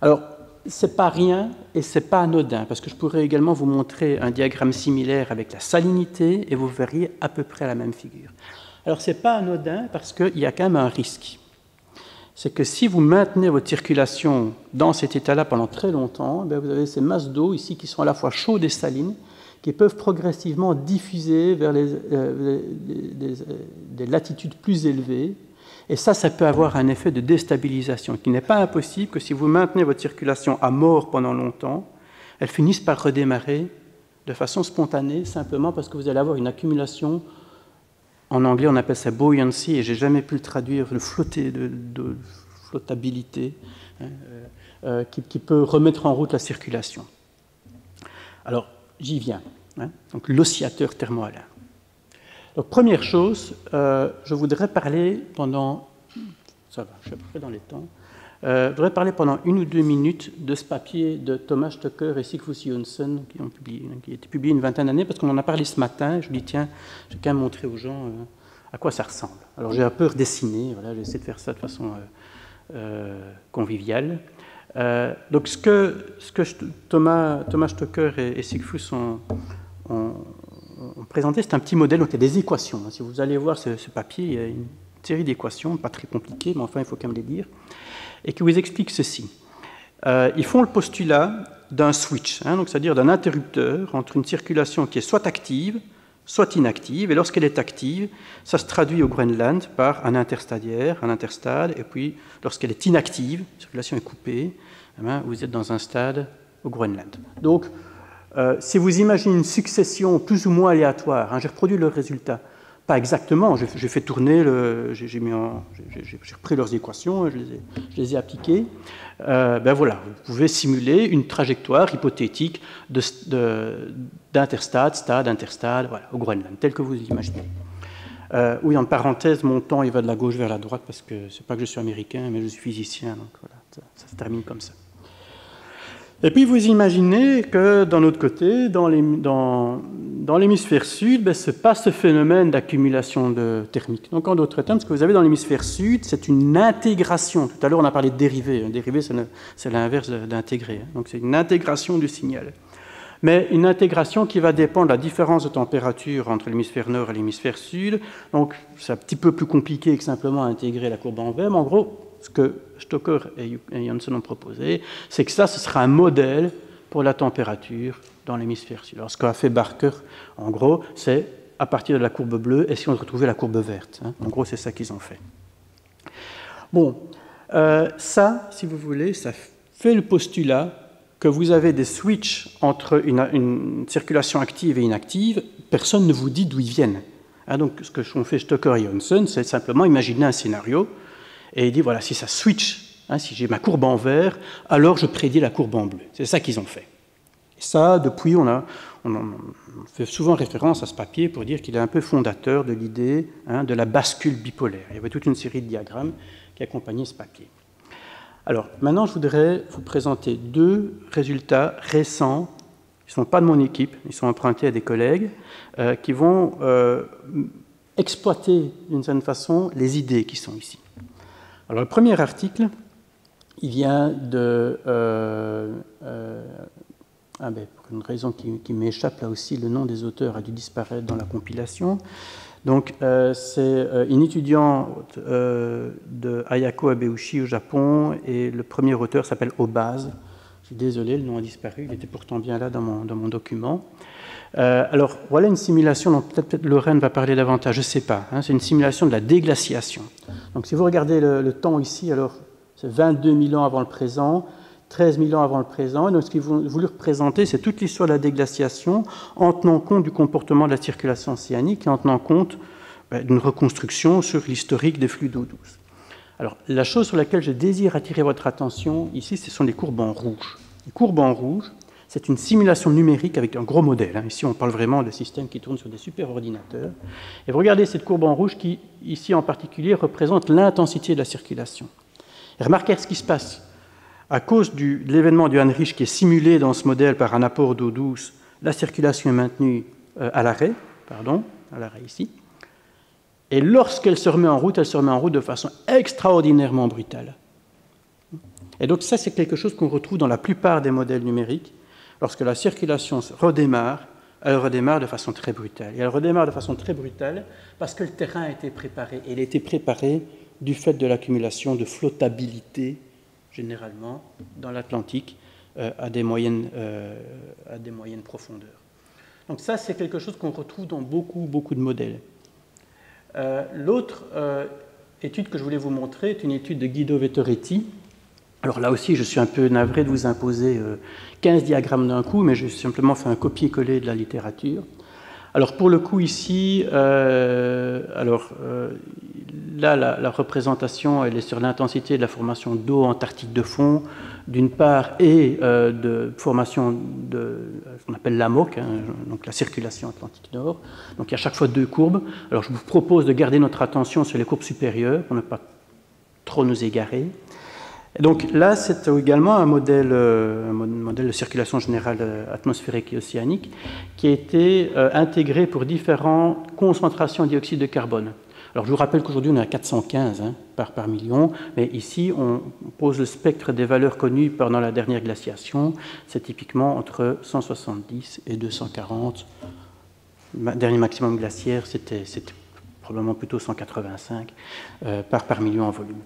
Alors, c'est pas rien et c'est pas anodin, parce que je pourrais également vous montrer un diagramme similaire avec la salinité et vous verriez à peu près la même figure. Alors c'est pas anodin parce qu'il y a quand même un risque. C'est que si vous maintenez votre circulation dans cet état-là pendant très longtemps, vous avez ces masses d'eau ici qui sont à la fois chaudes et salines, qui peuvent progressivement diffuser vers des latitudes plus élevées. Et ça peut avoir un effet de déstabilisation, qui n'est pas impossible que si vous maintenez votre circulation à mort pendant longtemps, elle finisse par redémarrer de façon spontanée, simplement parce que vous allez avoir une accumulation. En anglais, on appelle ça buoyancy, et je n'ai jamais pu le traduire, le flotter, de flottabilité, qui peut remettre en route la circulation. Alors, j'y viens. Donc, l'oscillateur thermohalain. Donc, première chose, je voudrais parler pendant... Ça va, je suis à peu près dans les temps. Je voudrais parler pendant 1 ou 2 minutes de ce papier de Thomas Stocker et Sigfús Jonsson qui a été publié une vingtaine d'années, parce qu'on en a parlé ce matin. Je me dis, tiens, je vais quand même montrer aux gens à quoi ça ressemble. Alors, j'ai un peu redessiné, voilà, j'ai essayé de faire ça de façon conviviale. Donc, ce que Thomas Stocker et Sigfús ont présenté, c'est un petit modèle, donc il y a des équations. Si vous allez voir ce papier, il y a une série d'équations, pas très compliquées, mais enfin, il faut quand même les lire, et qui vous expliquent ceci. Ils font le postulat d'un switch, donc c'est-à-dire d'un interrupteur entre une circulation qui est soit active, soit inactive, et lorsqu'elle est active, ça se traduit au Groenland par un interstadiaire, un interstade, et puis lorsqu'elle est inactive, la circulation est coupée, vous êtes dans un stade au Groenland. Donc, si vous imaginez une succession plus ou moins aléatoire, j'ai reproduit le résultat, pas exactement, j'ai fait tourner, j'ai repris leurs équations, je les ai appliquées. Voilà, vous pouvez simuler une trajectoire hypothétique d'interstade, stade, interstade, voilà, au Groenland, tel que vous l'imaginez. Oui, en parenthèse, mon temps il va de la gauche vers la droite parce que c'est pas que je suis américain, mais je suis physicien, donc voilà, ça se termine comme ça. Et puis vous imaginez que d'un autre côté, dans l'hémisphère sud, se passe ce phénomène d'accumulation thermique. Donc en d'autres termes, ce que vous avez dans l'hémisphère sud, c'est une intégration. Tout à l'heure, on a parlé de dérivée. Un dérivé, c'est l'inverse d'intégrer. Donc c'est une intégration du signal. Mais une intégration qui va dépendre de la différence de température entre l'hémisphère nord et l'hémisphère sud. Donc c'est un petit peu plus compliqué que simplement intégrer la courbe en V, mais en gros, ce que Stocker et Jonsson ont proposé, c'est que ça, ce sera un modèle pour la température dans l'hémisphère sud. Alors, ce qu'a fait Barker, en gros, c'est à partir de la courbe bleue, essayons de retrouver la courbe verte. En gros, c'est ça qu'ils ont fait. Bon, ça, si vous voulez, ça fait le postulat que vous avez des switches entre une circulation active et inactive. Personne ne vous dit d'où ils viennent. Donc, ce que ont fait Stocker et Jonsson, c'est simplement imaginer un scénario. Et il dit, voilà, si ça switch, si j'ai ma courbe en vert, alors je prédis la courbe en bleu. C'est ça qu'ils ont fait. Et ça, depuis, on fait souvent référence à ce papier pour dire qu'il est un peu fondateur de l'idée de la bascule bipolaire. Il y avait toute une série de diagrammes qui accompagnaient ce papier. Alors, maintenant, je voudrais vous présenter 2 résultats récents. Ils ne sont pas de mon équipe, ils sont empruntés à des collègues qui vont exploiter, d'une certaine façon, les idées qui sont ici. Alors, le premier article, il vient de... pour une raison qui m'échappe, là aussi, le nom des auteurs a dû disparaître dans la compilation. Donc, c'est une étudiante de Ayako Abeushi au Japon, et le premier auteur s'appelle Obase. Je suis désolé, le nom a disparu, il était pourtant bien là dans mon document. Alors, voilà une simulation dont peut-être Lorraine va parler davantage, je ne sais pas. C'est une simulation de la déglaciation. Donc, si vous regardez le temps ici, alors c'est 22 000 ans avant le présent, 13 000 ans avant le présent. Et donc, ce qu'ils ont voulu représenter, c'est toute l'histoire de la déglaciation en tenant compte du comportement de la circulation océanique et en tenant compte d'une reconstruction sur l'historique des flux d'eau douce. Alors, la chose sur laquelle je désire attirer votre attention ici, ce sont les courbes en rouge. Les courbes en rouge, c'est une simulation numérique avec un gros modèle. Ici, on parle vraiment de systèmes qui tournent sur des superordinateurs. Et vous regardez cette courbe en rouge qui, ici en particulier, représente l'intensité de la circulation. Et remarquez ce qui se passe. À cause de l'événement du Heinrich qui est simulé dans ce modèle par un apport d'eau douce, la circulation est maintenue à l'arrêt ici. Et lorsqu'elle se remet en route, elle se remet en route de façon extraordinairement brutale. Et donc ça, c'est quelque chose qu'on retrouve dans la plupart des modèles numériques. Lorsque la circulation redémarre, elle redémarre de façon très brutale. Et elle redémarre de façon très brutale parce que le terrain a été préparé. Et il a été préparé du fait de l'accumulation de flottabilité, généralement, dans l'Atlantique, à des moyennes profondeurs. Donc ça, c'est quelque chose qu'on retrouve dans beaucoup de modèles. L'autre étude que je voulais vous montrer est une étude de Guido Vettoretti. Alors là aussi, je suis un peu navré de vous imposer 15 diagrammes d'un coup, mais j'ai simplement fait un copier-coller de la littérature. Alors pour le coup ici, là la représentation elle est sur l'intensité de la formation d'eau antarctique de fond, d'une part, et de formation de ce qu'on appelle l'AMOC, donc la circulation Atlantique Nord. Donc il y a chaque fois deux courbes. Alors je vous propose de garder notre attention sur les courbes supérieures pour ne pas trop nous égarer. Donc là, c'est également un modèle de circulation générale atmosphérique et océanique qui a été intégré pour différentes concentrations de dioxyde de carbone. Alors je vous rappelle qu'aujourd'hui on est à 415 par million, mais ici on pose le spectre des valeurs connues pendant la dernière glaciation. C'est typiquement entre 170 et 240. Le dernier maximum glaciaire, c'était probablement plutôt 185 par million en volume.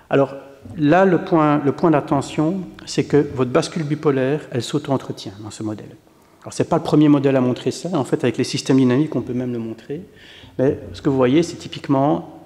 Alors là, le point d'attention, c'est que votre bascule bipolaire, elle s'auto-entretient dans ce modèle. Alors ce n'est pas le premier modèle à montrer ça. En fait, avec les systèmes dynamiques, on peut même le montrer. Mais ce que vous voyez, c'est typiquement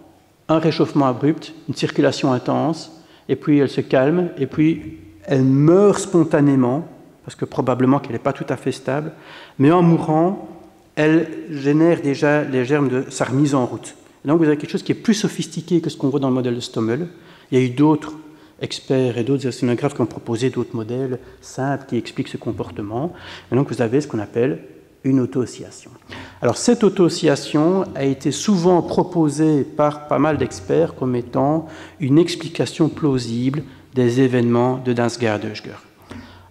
un réchauffement abrupt, une circulation intense, et puis elle se calme, et puis elle meurt spontanément, parce que probablement qu'elle n'est pas tout à fait stable, mais en mourant, elle génère déjà les germes de sa remise en route. Et donc vous avez quelque chose qui est plus sophistiqué que ce qu'on voit dans le modèle de Stommel. Il y a eu d'autres experts et d'autres océanographes qui ont proposé d'autres modèles simples qui expliquent ce comportement. Et donc vous avez ce qu'on appelle une auto-oscillation. Alors cette auto-oscillation a été souvent proposée par pas mal d'experts comme étant une explication plausible des événements de Dansgaard-Oeschger.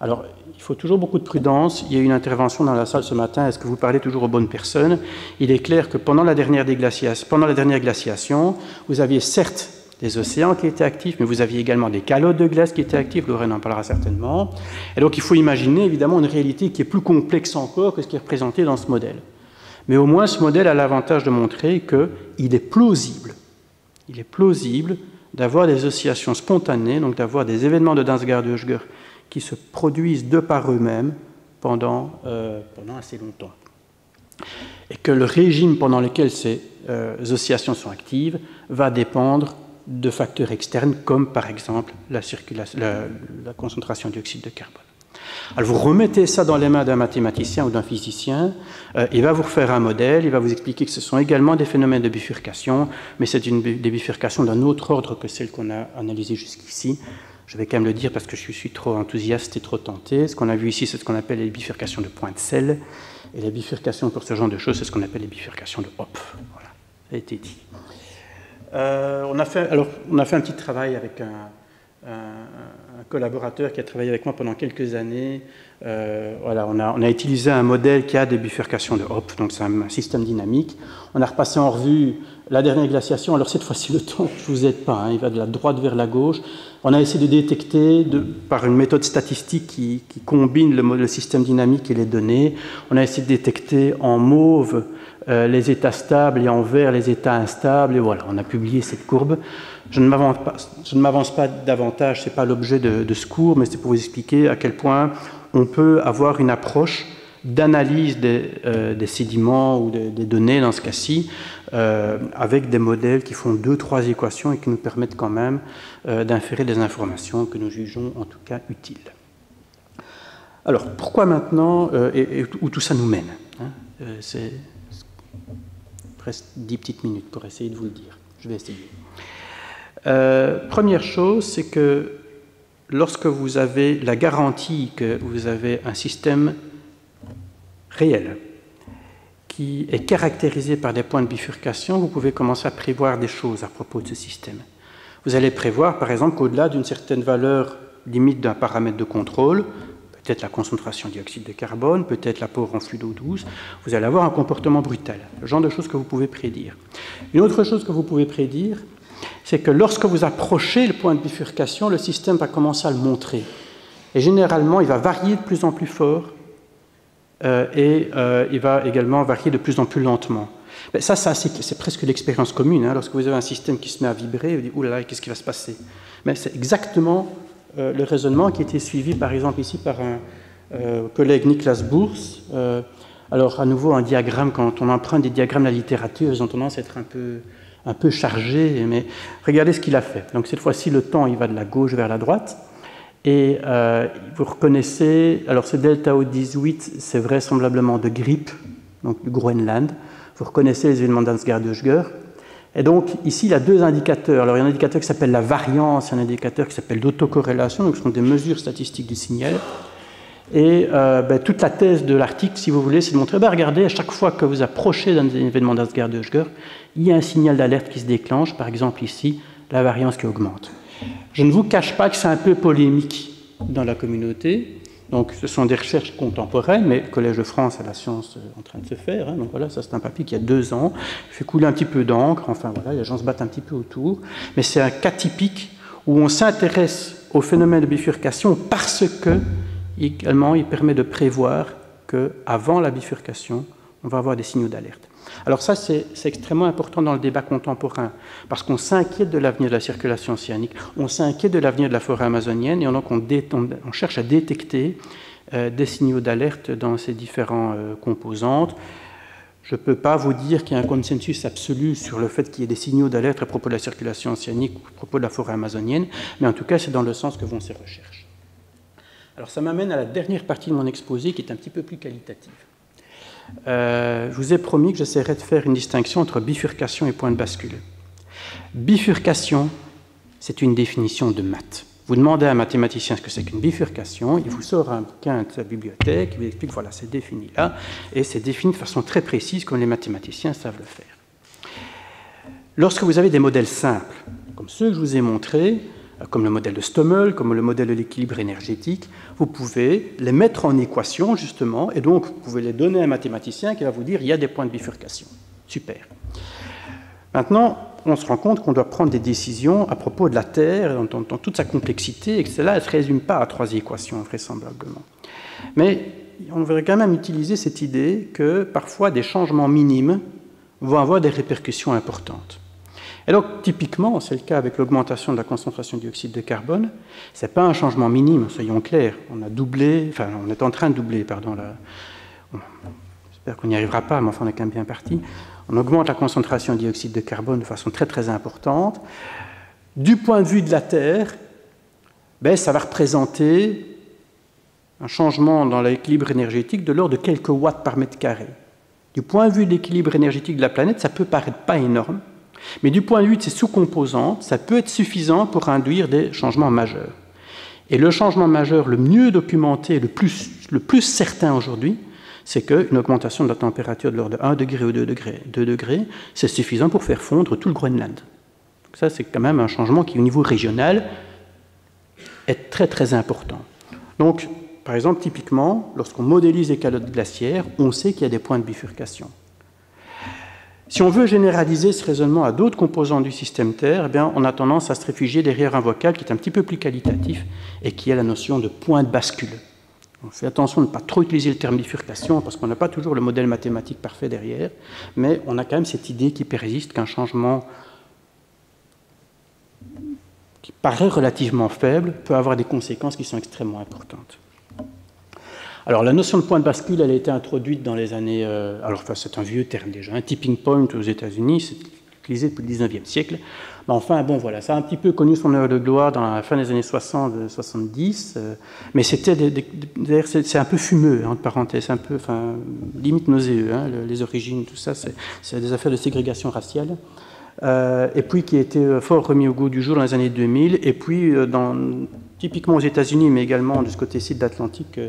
Alors il faut toujours beaucoup de prudence. Il y a eu une intervention dans la salle ce matin. Est-ce que vous parlez toujours aux bonnes personnes? Il est clair que pendant la dernière glaciation, vous aviez certes des océans qui étaient actifs, mais vous aviez également des calottes de glace qui étaient actifs, Lorraine en parlera certainement. Et donc il faut imaginer évidemment une réalité qui est plus complexe encore que ce qui est représenté dans ce modèle. Mais au moins ce modèle a l'avantage de montrer qu'il est plausible. Il est plausible d'avoir des oscillations spontanées, donc d'avoir des événements de Dansgaard-Oeschger qui se produisent de par eux-mêmes pendant assez longtemps. Et que le régime pendant lequel ces oscillations sont actives va dépendre de facteurs externes, comme par exemple la concentration de dioxyde de carbone. Alors vous remettez ça dans les mains d'un mathématicien ou d'un physicien, il va vous refaire un modèle, il va vous expliquer que ce sont également des phénomènes de bifurcation, mais c'est des bifurcations d'un autre ordre que celles qu'on a analysées jusqu'ici. Je vais quand même le dire parce que je suis trop enthousiaste et trop tenté. Ce qu'on a vu ici, c'est ce qu'on appelle les bifurcations de point de sel, et les bifurcations pour ce genre de choses, c'est ce qu'on appelle les bifurcations de Hopf. Voilà, ça a été dit. On a fait un petit travail avec un collaborateur qui a travaillé avec moi pendant quelques années. Voilà, on a utilisé un modèle qui a des bifurcations de Hopf, donc c'est un système dynamique. On a repassé en revue la dernière glaciation. Alors cette fois-ci, le temps, je ne vous aide pas, il va de la droite vers la gauche. On a essayé de détecter, par une méthode statistique qui combine le système dynamique et les données, on a essayé de détecter en mauve les états stables et en vert les états instables. Et voilà, on a publié cette courbe. Je ne m'avance pas davantage, ce n'est pas l'objet de ce cours, mais c'est pour vous expliquer à quel point on peut avoir une approche d'analyse des sédiments ou des données, dans ce cas-ci, avec des modèles qui font 2-3 équations et qui nous permettent quand même d'inférer des informations que nous jugeons en tout cas utiles. Alors, pourquoi maintenant, et où tout ça nous mène, c'est presque 10 petites minutes pour essayer de vous le dire. Je vais essayer. Première chose, c'est que lorsque vous avez la garantie que vous avez un système réel qui est caractérisé par des points de bifurcation, vous pouvez commencer à prévoir des choses à propos de ce système. Vous allez prévoir, par exemple, qu'au-delà d'une certaine valeur limite d'un paramètre de contrôle, peut-être la concentration de dioxyde de carbone, peut-être l'apport en flux d'eau douce, vous allez avoir un comportement brutal, le genre de choses que vous pouvez prédire. Une autre chose que vous pouvez prédire, c'est que lorsque vous approchez le point de bifurcation, le système va commencer à le montrer. Et généralement, il va varier de plus en plus fort et il va également varier de plus en plus lentement. Mais ça c'est presque l'expérience commune. Hein. Lorsque vous avez un système qui se met à vibrer, vous dites « Ouh là là, qu'est-ce qui va se passer ?» Mais c'est exactement le raisonnement qui a été suivi, par exemple, ici par un collègue Niklas Boers. Alors, à nouveau, un diagramme, quand on emprunte des diagrammes de la littérature, ils ont tendance à être un peu chargés, mais regardez ce qu'il a fait. Donc, cette fois-ci, le temps, il va de la gauche vers la droite. Et vous reconnaissez, alors ce delta O18, c'est vraisemblablement de Grip, donc du Groenland. Vous reconnaissez les événements d'Ansgar-Döschger. Et donc, ici, il y a deux indicateurs. Alors, il y a un indicateur qui s'appelle la variance et un indicateur qui s'appelle l'autocorrélation. Donc, ce sont des mesures statistiques du signal. Et toute la thèse de l'article, si vous voulez, c'est de montrer, regardez, à chaque fois que vous approchez d'un événement d'Ansgar-Döschger, il y a un signal d'alerte qui se déclenche. Par exemple, ici, la variance qui augmente. Je ne vous cache pas que c'est un peu polémique dans la communauté. Donc, ce sont des recherches contemporaines, mais le Collège de France a la science en train de se faire. Hein. Donc voilà, ça c'est un papier qui a 2 ans, il fait couler un petit peu d'encre, enfin voilà, les gens se battent un petit peu autour. Mais c'est un cas typique où on s'intéresse au phénomène de bifurcation parce que, également, il permet de prévoir qu'avant la bifurcation, on va avoir des signaux d'alerte. Alors ça, c'est extrêmement important dans le débat contemporain, parce qu'on s'inquiète de l'avenir de la circulation océanique, on s'inquiète de l'avenir de la forêt amazonienne, et donc on cherche à détecter des signaux d'alerte dans ces différentes composantes. Je ne peux pas vous dire qu'il y a un consensus absolu sur le fait qu'il y ait des signaux d'alerte à propos de la circulation océanique ou à propos de la forêt amazonienne, mais en tout cas, c'est dans le sens que vont ces recherches. Alors ça m'amène à la dernière partie de mon exposé, qui est un petit peu plus qualitative. Je vous ai promis que j'essaierai de faire une distinction entre bifurcation et point de bascule. Bifurcation, c'est une définition de maths. Vous demandez à un mathématicien ce que c'est qu'une bifurcation, il vous sort un bouquin de sa bibliothèque, il vous explique, voilà, c'est défini là, et c'est défini de façon très précise, comme les mathématiciens savent le faire. Lorsque vous avez des modèles simples, comme ceux que je vous ai montrés, comme le modèle de Stommel, comme le modèle de l'équilibre énergétique, vous pouvez les mettre en équation, justement, et donc vous pouvez les donner à un mathématicien qui va vous dire il y a des points de bifurcation. Super. Maintenant, on se rend compte qu'on doit prendre des décisions à propos de la Terre, dans toute sa complexité, et que cela ne se résume pas à 3 équations, vraisemblablement. Mais on devrait quand même utiliser cette idée que parfois des changements minimes vont avoir des répercussions importantes. Et donc, typiquement, c'est le cas avec l'augmentation de la concentration de dioxyde de carbone. Ce n'est pas un changement minime, soyons clairs. On a doublé, enfin, on est en train de doubler, pardon. J'espère qu'on n'y arrivera pas, mais enfin, on est quand même bien parti. On augmente la concentration de dioxyde de carbone de façon très, très importante. Du point de vue de la Terre, ça va représenter un changement dans l'équilibre énergétique de l'ordre de quelques watts par mètre carré. Du point de vue de l'équilibre énergétique de la planète, ça peut paraître pas énorme, mais du point de vue de ses sous-composantes, ça peut être suffisant pour induire des changements majeurs. Et le changement majeur le mieux documenté, le plus certain aujourd'hui, c'est qu'une augmentation de la température de l'ordre de 1 degré ou 2 degrés, c'est suffisant pour faire fondre tout le Groenland. Donc ça, c'est quand même un changement qui, au niveau régional, est très très important. Donc, par exemple, typiquement, lorsqu'on modélise les calottes glaciaires, on sait qu'il y a des points de bifurcation. Si on veut généraliser ce raisonnement à d'autres composants du système Terre, eh bien, on a tendance à se réfugier derrière un vocable qui est un petit peu plus qualitatif et qui est la notion de point de bascule. On fait attention de ne pas trop utiliser le terme bifurcation parce qu'on n'a pas toujours le modèle mathématique parfait derrière, mais on a quand même cette idée qui persiste qu'un changement qui paraît relativement faible peut avoir des conséquences qui sont extrêmement importantes. Alors, la notion de point de bascule, elle a été introduite dans les années... c'est un vieux terme déjà. Un tipping point aux États-Unis, c'est utilisé depuis le 19e siècle. Mais enfin, bon, voilà, ça a un petit peu connu son heure de gloire dans la fin des années 60-70. Mais c'était d'ailleurs, c'est un peu fumeux, entre parenthèses, un peu, limite nauséeux, hein, les origines, tout ça, c'est des affaires de ségrégation raciale. Et puis qui a été fort remis au goût du jour dans les années 2000. Et puis, typiquement aux États-Unis, mais également de ce côté-ci de l'Atlantique,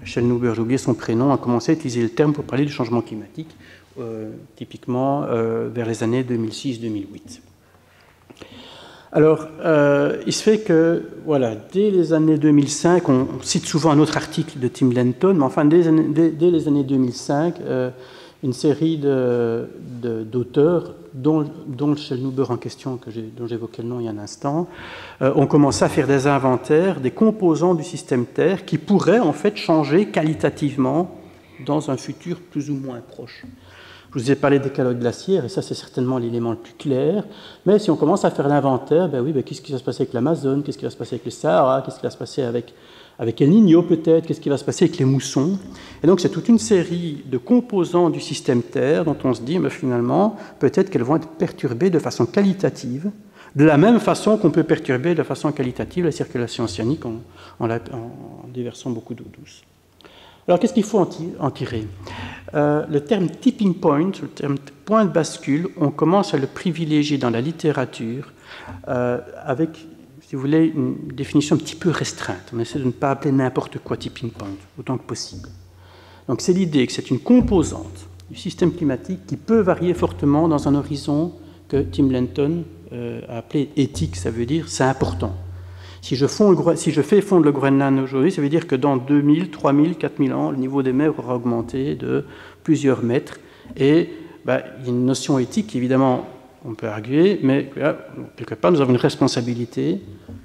Schellnhuber, j'ai oublié son prénom, a commencé à utiliser le terme pour parler du changement climatique, typiquement vers les années 2006-2008. Alors, il se fait que, voilà, dès les années 2005, on cite souvent un autre article de Tim Lenton, mais enfin, dès les années 2005, une série d'auteurs, dont le Schellnhuber en question, dont j'évoquais le nom il y a un instant, ont commencé à faire des inventaires des composants du système Terre qui pourraient en fait changer qualitativement dans un futur plus ou moins proche. Je vous ai parlé des calottes glaciaires, et ça c'est certainement l'élément le plus clair, mais si on commence à faire l'inventaire, qu'est-ce qui va se passer avec l'Amazone, qu'est-ce qui va se passer avec le Sahara, qu'est-ce qui va se passer avec El Niño peut-être, qu'est-ce qui va se passer avec les moussons. Et donc c'est toute une série de composants du système Terre dont on se dit, mais finalement, peut-être qu'elles vont être perturbées de façon qualitative, de la même façon qu'on peut perturber de façon qualitative la circulation océanique en déversant beaucoup d'eau douce. Alors qu'est-ce qu'il faut en tirer? Le terme tipping point, le terme point de bascule, on commence à le privilégier dans la littérature avec, si vous voulez, une définition un petit peu restreinte. On essaie de ne pas appeler n'importe quoi tipping point, autant que possible. Donc c'est l'idée que c'est une composante du système climatique qui peut varier fortement dans un horizon que Tim Lenton a appelé éthique, ça veut dire c'est important. Si je fais fondre le Groenland aujourd'hui, ça veut dire que dans 2000, 3000, 4000 ans, le niveau des mers aura augmenté de plusieurs mètres. Et il y a une notion éthique, évidemment, on peut arguer, mais quelque part, nous avons une responsabilité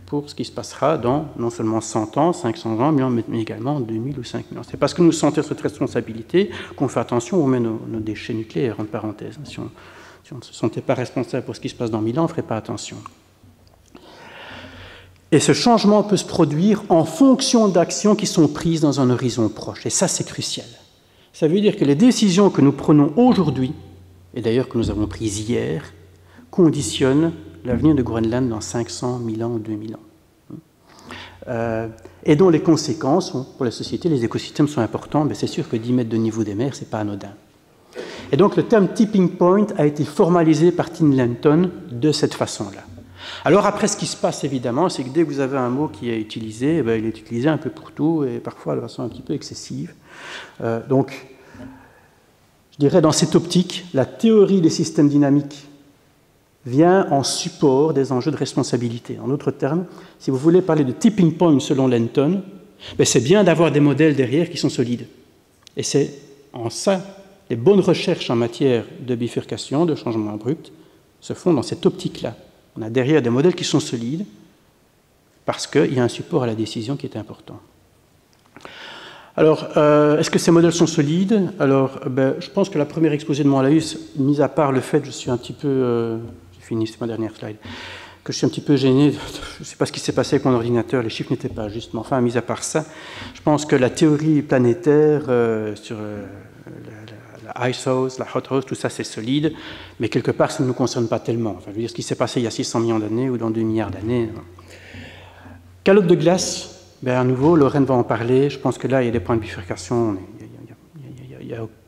pour ce qui se passera dans non seulement 100 ans, 500 ans, mais également 2000 ou 5000 ans. C'est parce que nous sentons cette responsabilité qu'on fait attention, on met nos déchets nucléaires, entre parenthèses. Si on ne se sentait pas responsable pour ce qui se passe dans 1000 ans, on ne ferait pas attention. Et ce changement peut se produire en fonction d'actions qui sont prises dans un horizon proche. Et ça, c'est crucial. Ça veut dire que les décisions que nous prenons aujourd'hui, et d'ailleurs que nous avons prises hier, conditionnent l'avenir de Groenland dans 500, 1000 ans ou 2000 ans. Et dont les conséquences, pour la société, les écosystèmes sont importants, mais c'est sûr que 10 mètres de niveau des mers, ce n'est pas anodin. Et donc le terme tipping point a été formalisé par Tim Lenton de cette façon-là. Alors après, ce qui se passe évidemment, c'est que dès que vous avez un mot qui est utilisé, il est utilisé un peu pour tout et parfois de façon un petit peu excessive. Donc, je dirais dans cette optique, la théorie des systèmes dynamiques vient en support des enjeux de responsabilité. En d'autres termes, si vous voulez parler de tipping point selon Lenton, c'est bien d'avoir des modèles derrière qui sont solides. Et c'est en ça, les bonnes recherches en matière de bifurcation, de changement abrupt, se font dans cette optique-là. On a derrière des modèles qui sont solides parce qu'il y a un support à la décision qui est important. Alors, est-ce que ces modèles sont solides? Alors, je pense que la première exposé de Montlaüs, mis à part le fait que je suis un petit peu... j'ai fini, c'est ma dernière slide. Que je suis un petit peu gêné, je ne sais pas ce qui s'est passé avec mon ordinateur, les chiffres n'étaient pas justes, mais enfin, mis à part ça, je pense que la théorie planétaire sur la Ice House, la Hot House, tout ça c'est solide, mais quelque part ça ne nous concerne pas tellement. Enfin, je veux dire, ce qui s'est passé il y a 600 millions d'années ou dans 2 milliards d'années. Calotte de glace, à nouveau, Lorraine va en parler, je pense que là il y a des points de bifurcation, il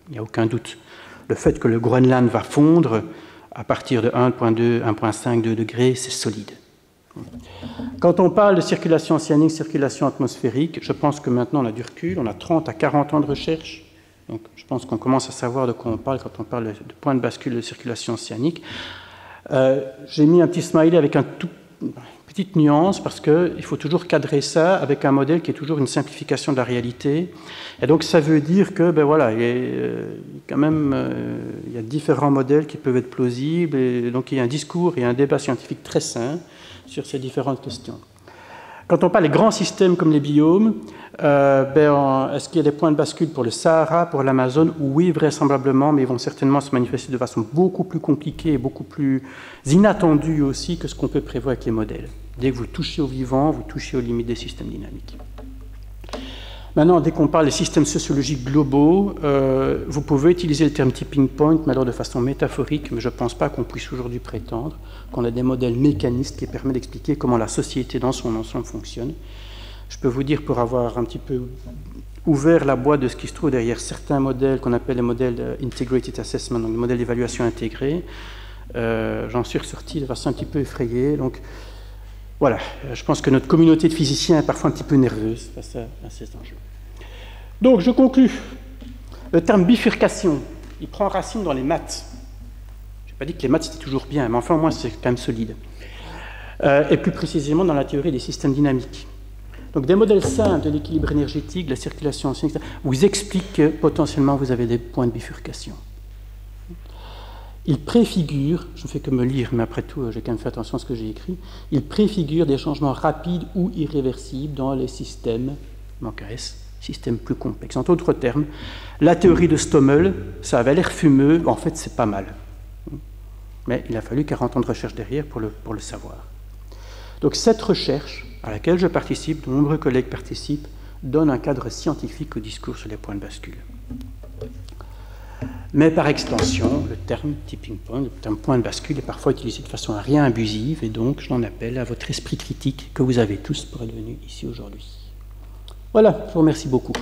n'y a aucun doute. Le fait que le Groenland va fondre à partir de 1,2, 1,5, 2 degrés, c'est solide. Quand on parle de circulation océanique, circulation atmosphérique, je pense que maintenant on a du recul, on a 30 à 40 ans de recherche. Donc, je pense qu'on commence à savoir de quoi on parle quand on parle de point de bascule de circulation océanique. J'ai mis un petit smiley avec une petite nuance parce qu'il faut toujours cadrer ça avec un modèle qui est toujours une simplification de la réalité. Et donc, ça veut dire que, il y a différents modèles qui peuvent être plausibles. Et donc, il y a un discours et un débat scientifique très sain sur ces différentes questions. Quand on parle des grands systèmes comme les biomes, est-ce qu'il y a des points de bascule pour le Sahara, pour l'Amazone? Oui, vraisemblablement, mais ils vont certainement se manifester de façon beaucoup plus compliquée et beaucoup plus inattendue aussi que ce qu'on peut prévoir avec les modèles. Dès que vous touchez au vivant, vous touchez aux limites des systèmes dynamiques. Maintenant, dès qu'on parle des systèmes sociologiques globaux, vous pouvez utiliser le terme tipping point, mais alors de façon métaphorique, mais je ne pense pas qu'on puisse aujourd'hui prétendre qu'on a des modèles mécanistes qui permettent d'expliquer comment la société dans son ensemble fonctionne. Je peux vous dire, pour avoir un petit peu ouvert la boîte de ce qui se trouve derrière certains modèles qu'on appelle les modèles Integrated Assessment, donc les modèles d'évaluation intégrés, j'en suis ressorti de façon un petit peu effrayée. Donc voilà, je pense que notre communauté de physiciens est parfois un petit peu nerveuse face à ces enjeux. Donc je conclus. Le terme bifurcation, il prend racine dans les maths. Je n'ai pas dit que les maths c'était toujours bien, mais enfin au moins c'est quand même solide. Et plus précisément dans la théorie des systèmes dynamiques. Donc des modèles simples de l'équilibre énergétique, de la circulation océanique, vous expliquent que potentiellement vous avez des points de bifurcation. il préfigure, je ne fais que me lire, mais après tout, j'ai quand même fait attention à ce que j'ai écrit, il préfigure des changements rapides ou irréversibles dans les systèmes, manque un S, systèmes plus complexes. En d'autres termes, la théorie de Stommel, ça avait l'air fumeux, en fait, c'est pas mal. Mais il a fallu 40 ans de recherche derrière pour le savoir. Donc cette recherche, à laquelle je participe, de nombreux collègues participent, donne un cadre scientifique au discours sur les points de bascule. Mais par extension, le terme tipping point, le terme point de bascule, est parfois utilisé de façon rien abusive, et donc je l'en appelle à votre esprit critique que vous avez tous pour être venus ici aujourd'hui. Voilà, je vous remercie beaucoup.